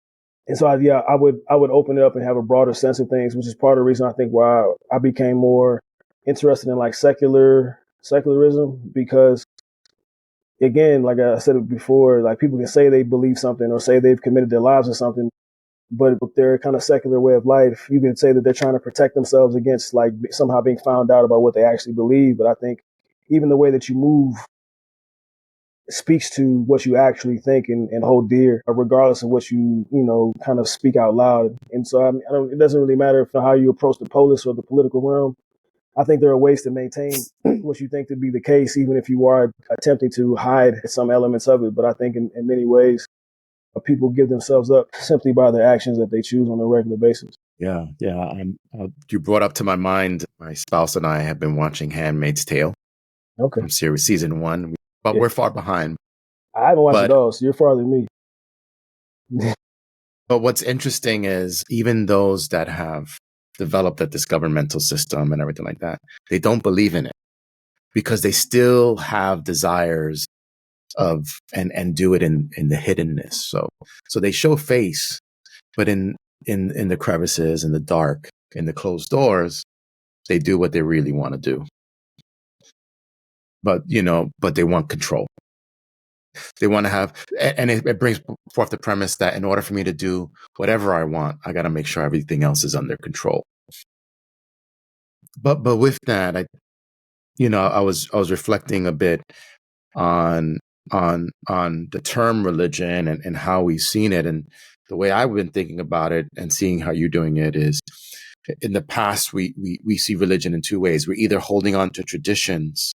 And so, I would open it up and have a broader sense of things, which is part of the reason I think why I became more interested in like secularism, because again, like I said it before, like people can say they believe something or say they've committed their lives to something, but with their kind of secular way of life, you can say that they're trying to protect themselves against like somehow being found out about what they actually believe. But I think even the way that you move speaks to what you actually think and hold dear, regardless of what you kind of speak out loud. And so it doesn't really matter how you approach the polis or the political realm. I think there are ways to maintain what you think to be the case, even if you are attempting to hide some elements of it. But I think in many ways, people give themselves up simply by their actions that they choose on a regular basis. Yeah. You brought up to my mind, my spouse and I have been watching Handmaid's Tale. Okay. From season 1, but we're far behind. I haven't watched it all, so you're farther than me. But what's interesting is even those that have developed this governmental system and everything like that, they don't believe in it because they still have desires of and do it in the hiddenness. So they show face, but in the crevices, in the dark, in the closed doors, they do what they really want to do. But they want control. They want to have, and it brings forth the premise that in order for me to do whatever I want, I got to make sure everything else is under control. But with that, I was reflecting a bit on the term religion and how we've seen it, and the way I've been thinking about it and seeing how you're doing it is, in the past we see religion in two ways. We're either holding on to traditions,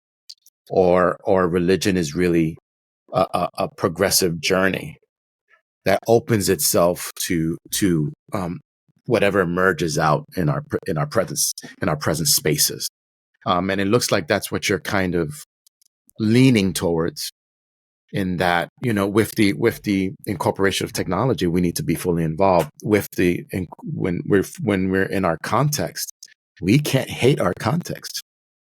or religion is really a progressive journey that opens itself to whatever emerges out in our present spaces, and it looks like that's what you're kind of leaning towards. In that, with the incorporation of technology, we need to be fully involved with when we're in our context. We can't hate our context.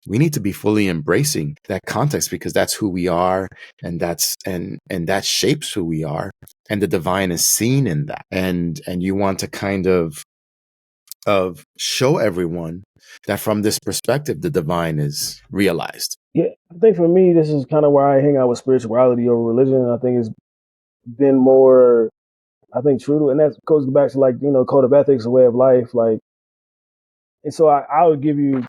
We need to be fully embracing that context because that's who we are, and that shapes who we are, and the divine is seen in that. And you want to kind of show everyone that from this perspective, the divine is realized. Yeah, I think for me, this is kind of why I hang out with spirituality over religion. I think it's been more, true to, and that goes back to like, code of ethics, a way of life, like. And so I'll give you,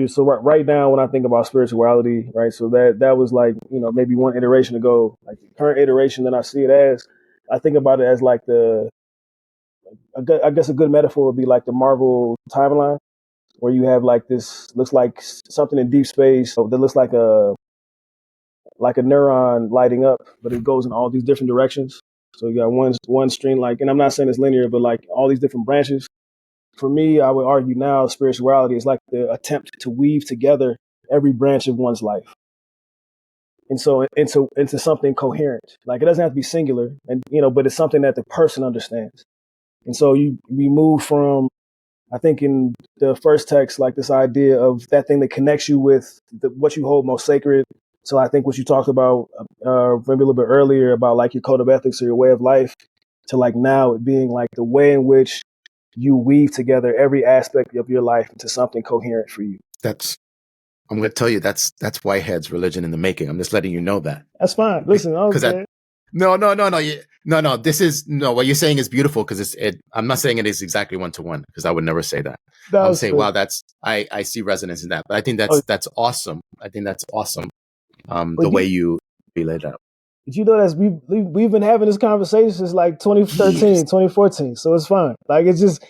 so right now when I think about spirituality, right, so that was like, maybe one iteration ago, like the current iteration that I see it as, I think about it as like I guess a good metaphor would be like the Marvel timeline, where you have like this, looks like something in deep space that looks like like a neuron lighting up, but it goes in all these different directions. So you got one stream, like, and I'm not saying it's linear, but like all these different branches. For me, I would argue now spirituality is like the attempt to weave together every branch of one's life. And so into something coherent. Like it doesn't have to be singular, and but it's something that the person understands. And so we move from, I think in the first text, like this idea of that thing that connects you with what you hold most sacred. So I think what you talked about maybe a little bit earlier about like your code of ethics or your way of life, to like now it being like the way in which you weave together every aspect of your life into something coherent for you. I'm going to tell you, that's Whitehead's religion in the making. I'm just letting you know that. That's fine. Listen, okay. No. This is what you're saying is beautiful, because I'm not saying it is exactly one to one, because I would never say that. I'm saying, wow, I see resonance in that. But I think that's awesome. I think that's awesome. The way you laid it out. Did you know that we've been having this conversation since like 2013, 2014. So it's fine. Like it's just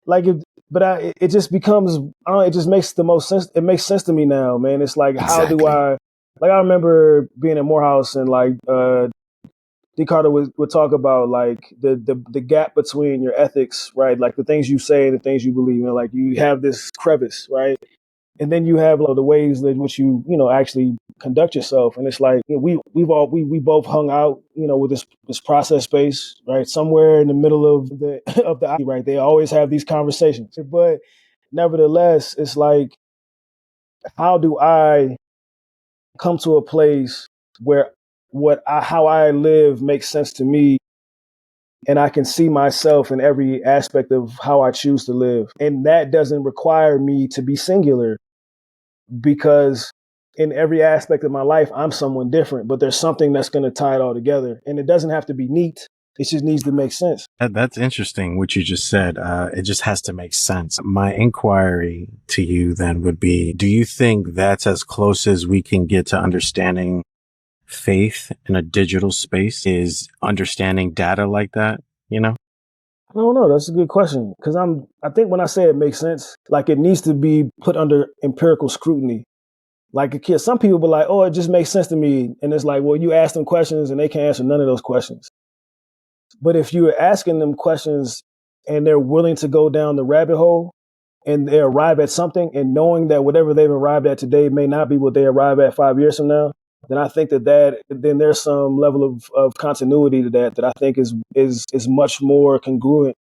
like it just becomes, I don't know, it just makes the most sense. It makes sense to me now, man. It's like, How do I, like, I remember being in Morehouse and like D. Carter would talk about like the gap between your ethics, right? Like the things you say and the things you believe in. Like you have this crevice, right? And then you have the ways in which you actually conduct yourself. And it's like we both hung out, with this process space, right? Somewhere in the middle of the right. They always have these conversations. But nevertheless, it's like, how do I come to a place where how I live makes sense to me, and I can see myself in every aspect of how I choose to live. And that doesn't require me to be singular, because in every aspect of my life, I'm someone different, but there's something that's going to tie it all together. And it doesn't have to be neat. It just needs to make sense. That's interesting what you just said. It just has to make sense. My inquiry to you then would be, do you think that's as close as we can get to understanding faith in a digital space, is understanding data like that, I don't know. That's a good question. Because I think when I say it makes sense, like it needs to be put under empirical scrutiny. Like a kid, some people be like, oh, it just makes sense to me. And it's like, well, you ask them questions and they can't answer none of those questions. But if you're asking them questions and they're willing to go down the rabbit hole and they arrive at something, and knowing that whatever they've arrived at today may not be what they arrive at 5 years from now, then I think then there's some level of continuity to that I think is much more congruent,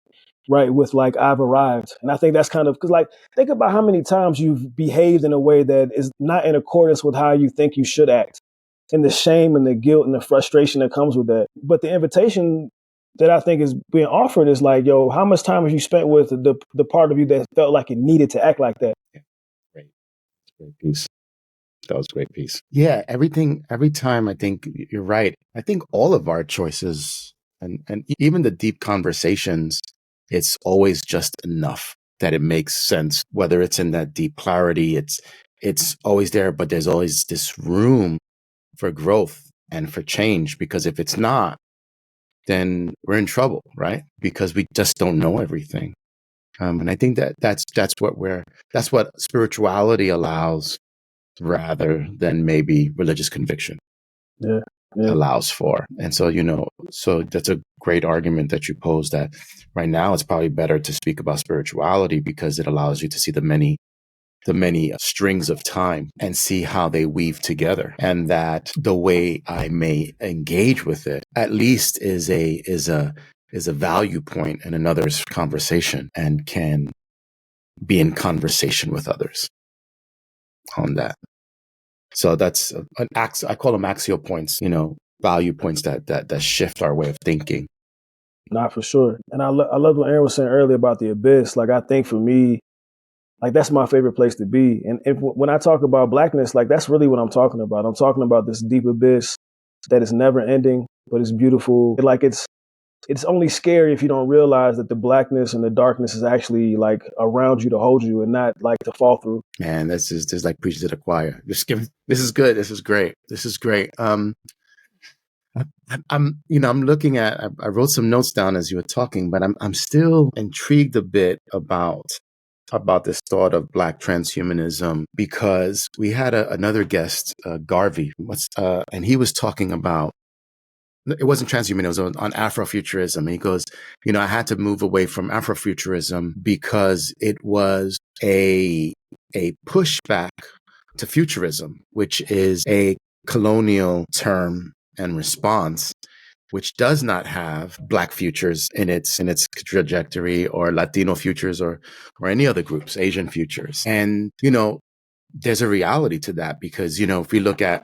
right, with like, I've arrived. And I think that's kind of, because like, think about how many times you've behaved in a way that is not in accordance with how you think you should act, and the shame and the guilt and the frustration that comes with that. But the invitation that I think is being offered is like, yo, how much time have you spent with the part of you that felt like it needed to act like that? Yeah. Great piece. That was a great piece. Yeah, every time, I think you're right. I think all of our choices and even the deep conversations, it's always just enough that it makes sense. Whether it's in that deep clarity, it's always there, but there's always this room for growth and for change, because if it's not, then we're in trouble, right? Because we just don't know everything. And I think that's what spirituality allows, rather than maybe religious conviction allows for. And so, so that's a great argument that you pose, that right now it's probably better to speak about spirituality, because it allows you to see the many strings of time and see how they weave together. And that the way I may engage with it, at least is a value point in another's conversation, and can be in conversation with others on that. So that's I call them axial points, value points that shift our way of thinking. Not for sure. And I love what Aaron was saying earlier about the abyss. Like, I think for me, like, that's my favorite place to be. And when I talk about Blackness, like, that's really what I'm talking about. I'm talking about this deep abyss that is never ending, but it's beautiful. Like, it's only scary if you don't realize that the Blackness and the darkness is actually like around you to hold you, and not like to fall through. Man, this is like preaching to the choir. This is good. This is great. This is great. I'm looking at, I wrote some notes down as you were talking, but I'm still intrigued a bit about about this thought of Black transhumanism because we had another guest, Garvey, and he was talking about, it wasn't transhumanism, it was on Afro-Futurism. And he goes, I had to move away from Afro-Futurism because it was a pushback to futurism, which is a colonial term and response, which does not have Black futures in its trajectory, or Latino futures, or any other groups, Asian futures. And, there's a reality to that because, if we look at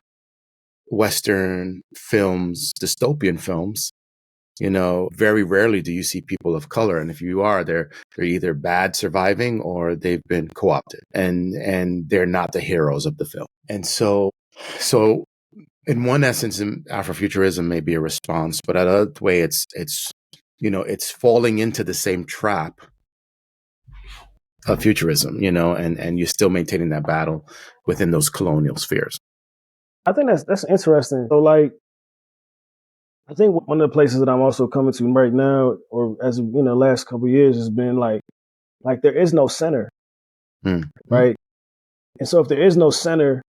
Western films, dystopian films, very rarely do you see people of color. And if you are, they're either bad surviving or they've been co-opted, and they're not the heroes of the film. And so in one essence, Afrofuturism may be a response, but another way it's falling into the same trap of futurism, and you're still maintaining that battle within those colonial spheres. I think that's interesting. So, like, I think one of the places that I'm also coming to right now, or as last couple of years, has been like there is no center, right? And so, if there is no center,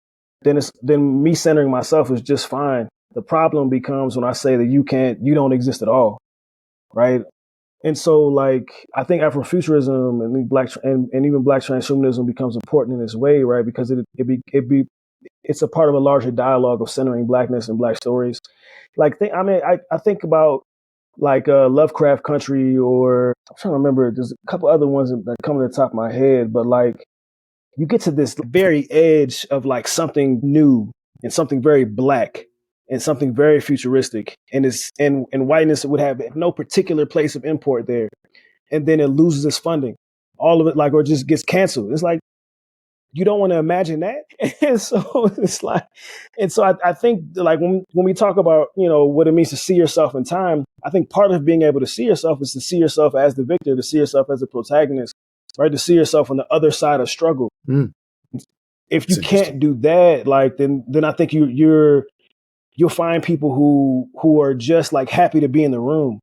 then me centering myself is just fine. The problem becomes when I say that you don't exist at all, right? And so, like, I think Afrofuturism and and even Black transhumanism becomes important in this way, right? Because it's a part of a larger dialogue of centering Blackness and Black stories. Like, I think about like Lovecraft Country, or I'm trying to remember. There's a couple other ones that come to the top of my head, but like you get to this very edge of like something new and something very Black and something very futuristic, and whiteness would have no particular place of import there, and then it loses its funding, all of it, like, or just gets canceled. It's like you don't want to imagine that, and so it's like, and so I think like when we talk about what it means to see yourself in time, I think part of being able to see yourself is to see yourself as the victor, to see yourself as the protagonist, right? To see yourself on the other side of struggle. If you can't do that, like then I think you'll find people who are just like happy to be in the room,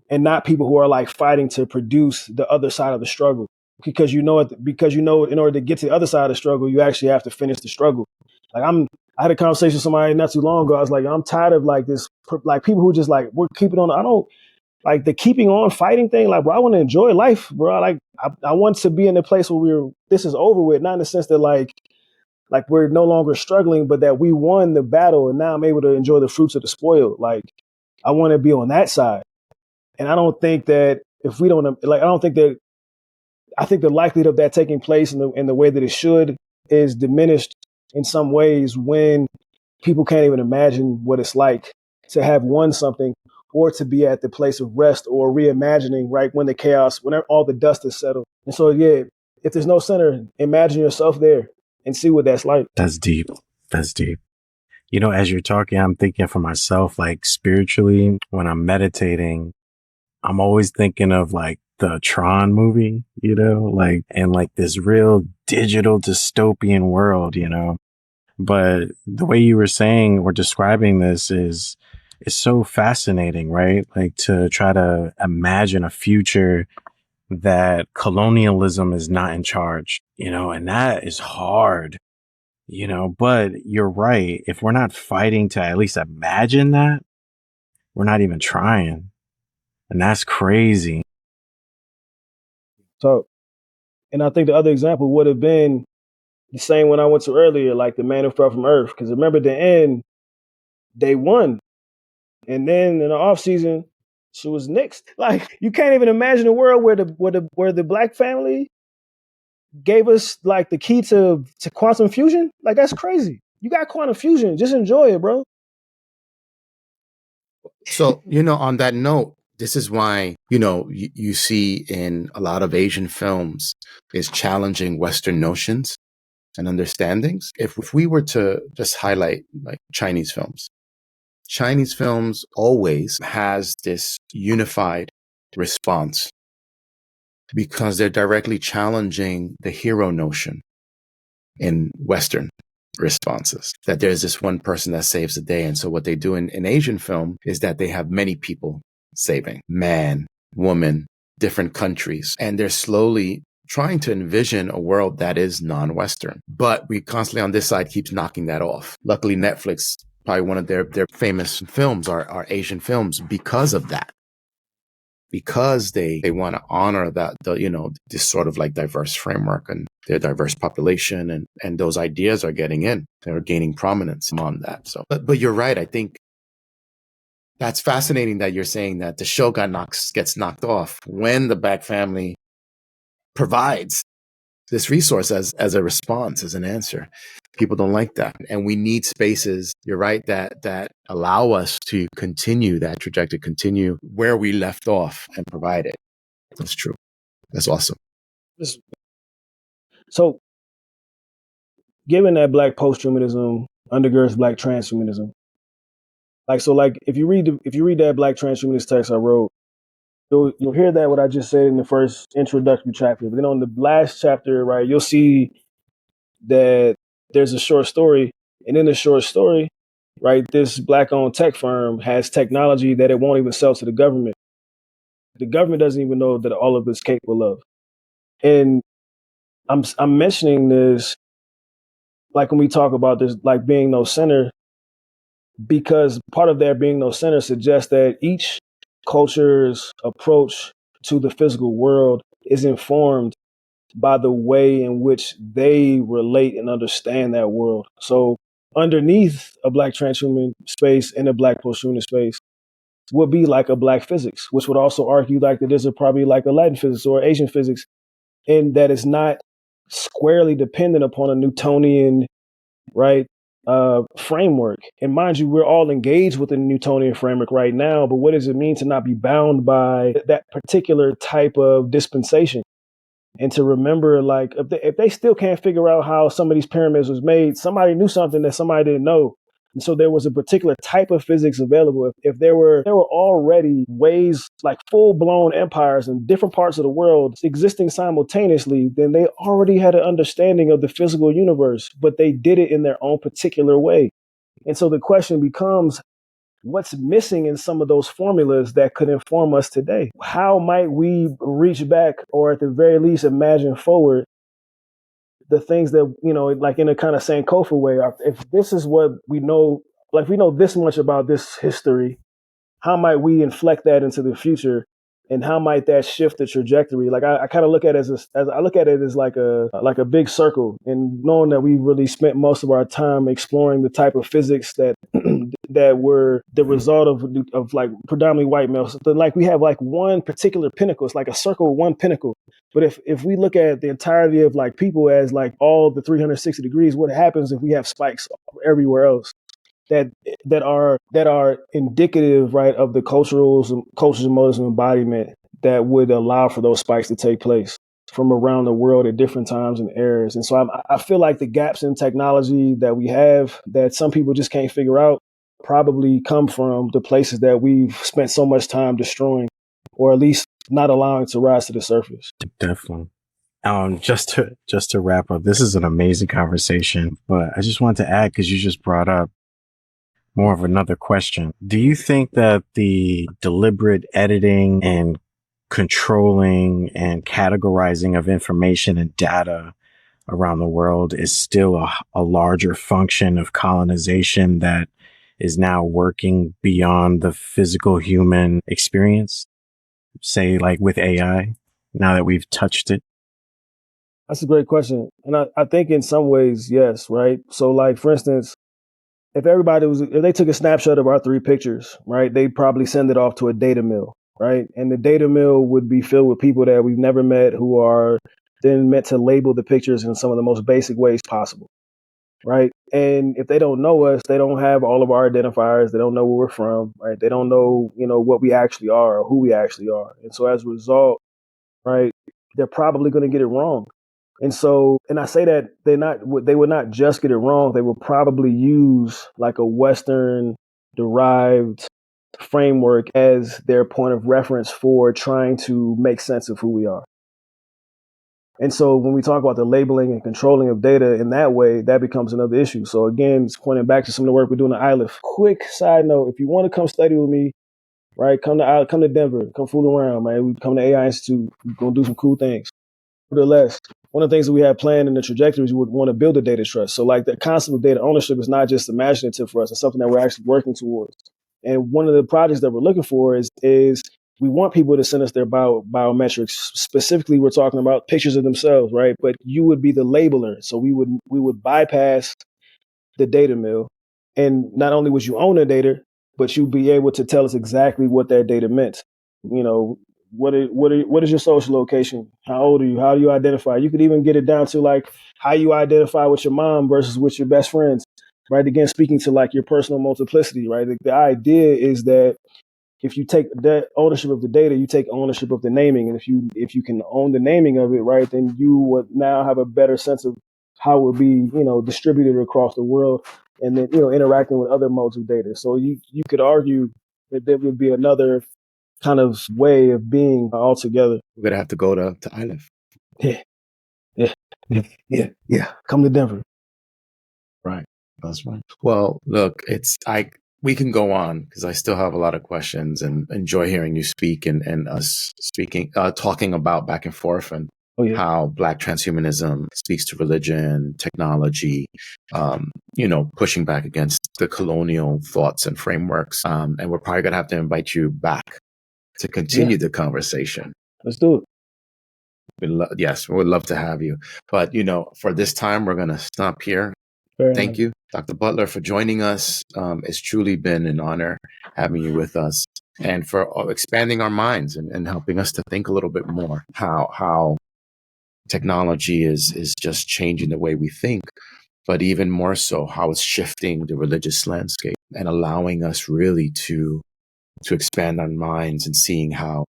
and not people who are like fighting to produce the other side of the struggle. Because in order to get to the other side of the struggle, you actually have to finish the struggle. Like I had a conversation with somebody not too long ago. I was like, I'm tired of like this, like people who just like, we're keeping on. I don't like the keeping on fighting thing. Like, bro, I want to enjoy life, bro. Like I want to be in a place where this is over with, not in the sense that like we're no longer struggling, but that we won the battle and now I'm able to enjoy the fruits of the spoil. Like, I want to be on that side. And I don't think that if we don't, like, I think the likelihood of that taking place in the way that it should is diminished in some ways when people can't even imagine what it's like to have won something, or to be at the place of rest or reimagining, right, when all the dust is settled. And so, yeah, if there's no center, imagine yourself there and see what that's like. That's deep. That's deep. As you're talking, I'm thinking for myself, like spiritually, when I'm meditating, I'm always thinking of like the Tron movie, like, and like this real digital dystopian world, but the way you were saying or describing this is so fascinating, right? Like to try to imagine a future that colonialism is not in charge, and that is hard, but you're right. If we're not fighting to at least imagine that, we're not even trying. And that's crazy. So, and I think the other example would have been the same one I went to earlier, like the man who fell from Earth. Because remember, at the end, they won. And then in the off season, she was nixed. Like, you can't even imagine a world where the Black family gave us like the key to quantum fusion. Like, that's crazy. You got quantum fusion. Just enjoy it, bro. So, on that note, this is why, you see in a lot of Asian films is challenging Western notions and understandings. If we were to just highlight like Chinese films always has this unified response because they're directly challenging the hero notion in Western responses, that there's this one person that saves the day. And so what they do in Asian film is that they have many people saving, man, woman, different countries, and they're slowly trying to envision a world that is non-Western. But we constantly on this side keeps knocking that off. Luckily, Netflix, probably one of their famous films are Asian films because of that. Because they want to honor that, this sort of like diverse framework and their diverse population, and those ideas are getting in. They're gaining prominence on that. So, but you're right. I think that's fascinating that you're saying that the show gets knocked off when the Black family provides this resource as a response, as an answer. People don't like that. And we need spaces, you're right, that allow us to continue that trajectory, continue where we left off and provide it. That's true. That's awesome. So, given that Black posthumanism undergirds Black transhumanism, if you read that Black transhumanist text I wrote, you'll hear that what I just said in the first introductory chapter. But then on the last chapter, right, you'll see that there's a short story, and in the short story, right, this Black-owned tech firm has technology that it won't even sell to the government. The government doesn't even know that all of it's capable of. And I'm mentioning this, like when we talk about this, like being no center, because part of there being no center suggests that each culture's approach to the physical world is informed by the way in which they relate and understand that world. So underneath a Black transhuman space and a Black posthuman space would be like a Black physics, which would also argue like that there's probably like a Latin physics or Asian physics, and that is not squarely dependent upon a Newtonian, right, framework. And mind you, we're all engaged with the Newtonian framework right now, but what does it mean to not be bound by that particular type of dispensation? And to remember, like, if they still can't figure out how some of these pyramids was made, somebody knew something that somebody didn't know. And so there was a particular type of physics available. If there were already ways, like full blown empires in different parts of the world existing simultaneously, then they already had an understanding of the physical universe, but they did it in their own particular way. And so the question becomes, what's missing in some of those formulas that could inform us today? How might we reach back, or at the very least imagine forward, the things that, like in a kind of Sankofa way? If this is what we know, like we know this much about this history, how might we inflect that into the future? And how might that shift the trajectory? Like I kind of look at it as I look at it as like a big circle, and knowing that we really spent most of our time exploring the type of physics that that were the result of like predominantly white males. So like we have like one particular pinnacle. It's like a circle with one pinnacle. But if we look at the entirety of like people as like all the 360 degrees, what happens if we have spikes everywhere else? That are indicative, right, of the cultures and modes of embodiment that would allow for those spikes to take place from around the world at different times and eras. And so I feel like the gaps in technology that we have that some people just can't figure out probably come from the places that we've spent so much time destroying, or at least not allowing to rise to the surface. Definitely. Just to wrap up, this is an amazing conversation, but I just wanted to add, because you just brought up more of another question. Do you think that the deliberate editing and controlling and categorizing of information and data around the world is still a larger function of colonization that is now working beyond the physical human experience? Say, like with AI, now that we've touched it? That's a great question. And I think in some ways, yes, right? So like, for instance, if they took a snapshot of our three pictures, right, they'd probably send it off to a data mill, right? And the data mill would be filled with people that we've never met, who are then meant to label the pictures in some of the most basic ways possible, right? And if they don't know us, they don't have all of our identifiers. They don't know where we're from, right? They don't know, what we actually are or who we actually are. And so as a result, right, they're probably going to get it wrong. And I say that they would not just get it wrong. They will probably use like a Western derived framework as their point of reference for trying to make sense of who we are. And so when we talk about the labeling and controlling of data in that way, that becomes another issue. So again, it's pointing back to some of the work we're doing at ILIF. Quick side note, if you want to come study with me, right, come to Denver, come fool around, man. We come to AI Institute, we're going to do some cool things. Nevertheless, one of the things that we have planned in the trajectories, we would want to build a data trust. So like the concept of data ownership is not just imaginative for us. It's something that we're actually working towards. And one of the projects that we're looking for is we want people to send us their biometrics. Specifically, we're talking about pictures of themselves, right? But you would be the labeler. So we would bypass the data mill. And not only would you own the data, but you'd be able to tell us exactly what that data meant. You know, what is your social location? How old are you? How do you identify? You could even get it down to like how you identify with your mom versus with your best friends, right? Again, speaking to like your personal multiplicity, right? The idea is that if you take that ownership of the data, you take ownership of the naming. And if you can own the naming of it, right, then you would now have a better sense of how it would be, distributed across the world and then, interacting with other modes of data. So you could argue that there would be another kind of way of being altogether. We're going to have to go to Island. Yeah. Come to Denver. Right. That's right. Well, look, we can go on because I still have a lot of questions and enjoy hearing you speak and us talking about back and forth and how Black transhumanism speaks to religion, technology, pushing back against the colonial thoughts and frameworks. And we're probably going to have to invite you back to continue the conversation. Let's do it. Yes, we would love to have you. But, for this time, we're going to stop here. Thank you, Dr. Butler, for joining us. It's truly been an honor having you with us and for expanding our minds and helping us to think a little bit more how technology is just changing the way we think, but even more so how it's shifting the religious landscape and allowing us really to expand our minds and seeing how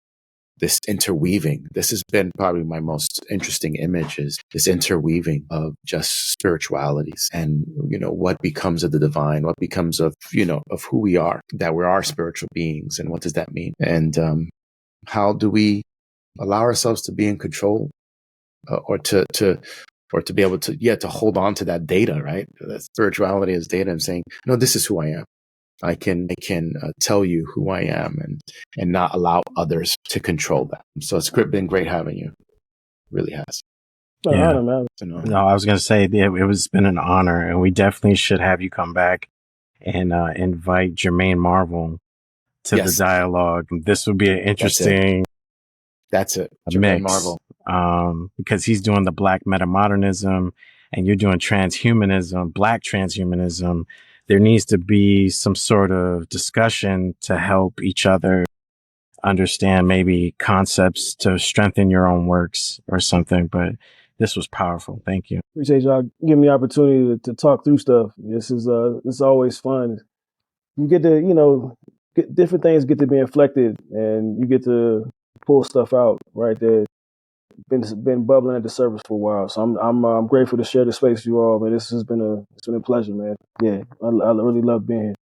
this interweaving, this has been probably my most interesting image, is this interweaving of just spiritualities and, what becomes of the divine, what becomes of, of who we are, that we are spiritual beings. And what does that mean? And how do we allow ourselves to be in control or to be able to hold on to that data, right? That spirituality is data and saying, no, this is who I am. I can tell you who I am and not allow others to control that. So it's been great having you. It really has. Yeah. It's an honor. No, I was going to say it's been an honor, and we definitely should have you come back and invite Jermaine Marvel to the dialogue. This would be an interesting. That's it. Jermaine Marvel. Because he's doing the Black Meta-Modernism and you're doing transhumanism, Black transhumanism. There needs to be some sort of discussion to help each other understand maybe concepts to strengthen your own works or something. But this was powerful. Thank you. Appreciate y'all giving me the opportunity to talk through stuff. This is always fun. You get to, different things get to be inflected and you get to pull stuff out, right? That been bubbling at the surface for a while. So I'm grateful to share the space with you all, man. It's been a pleasure, man. Yeah, I really love being here.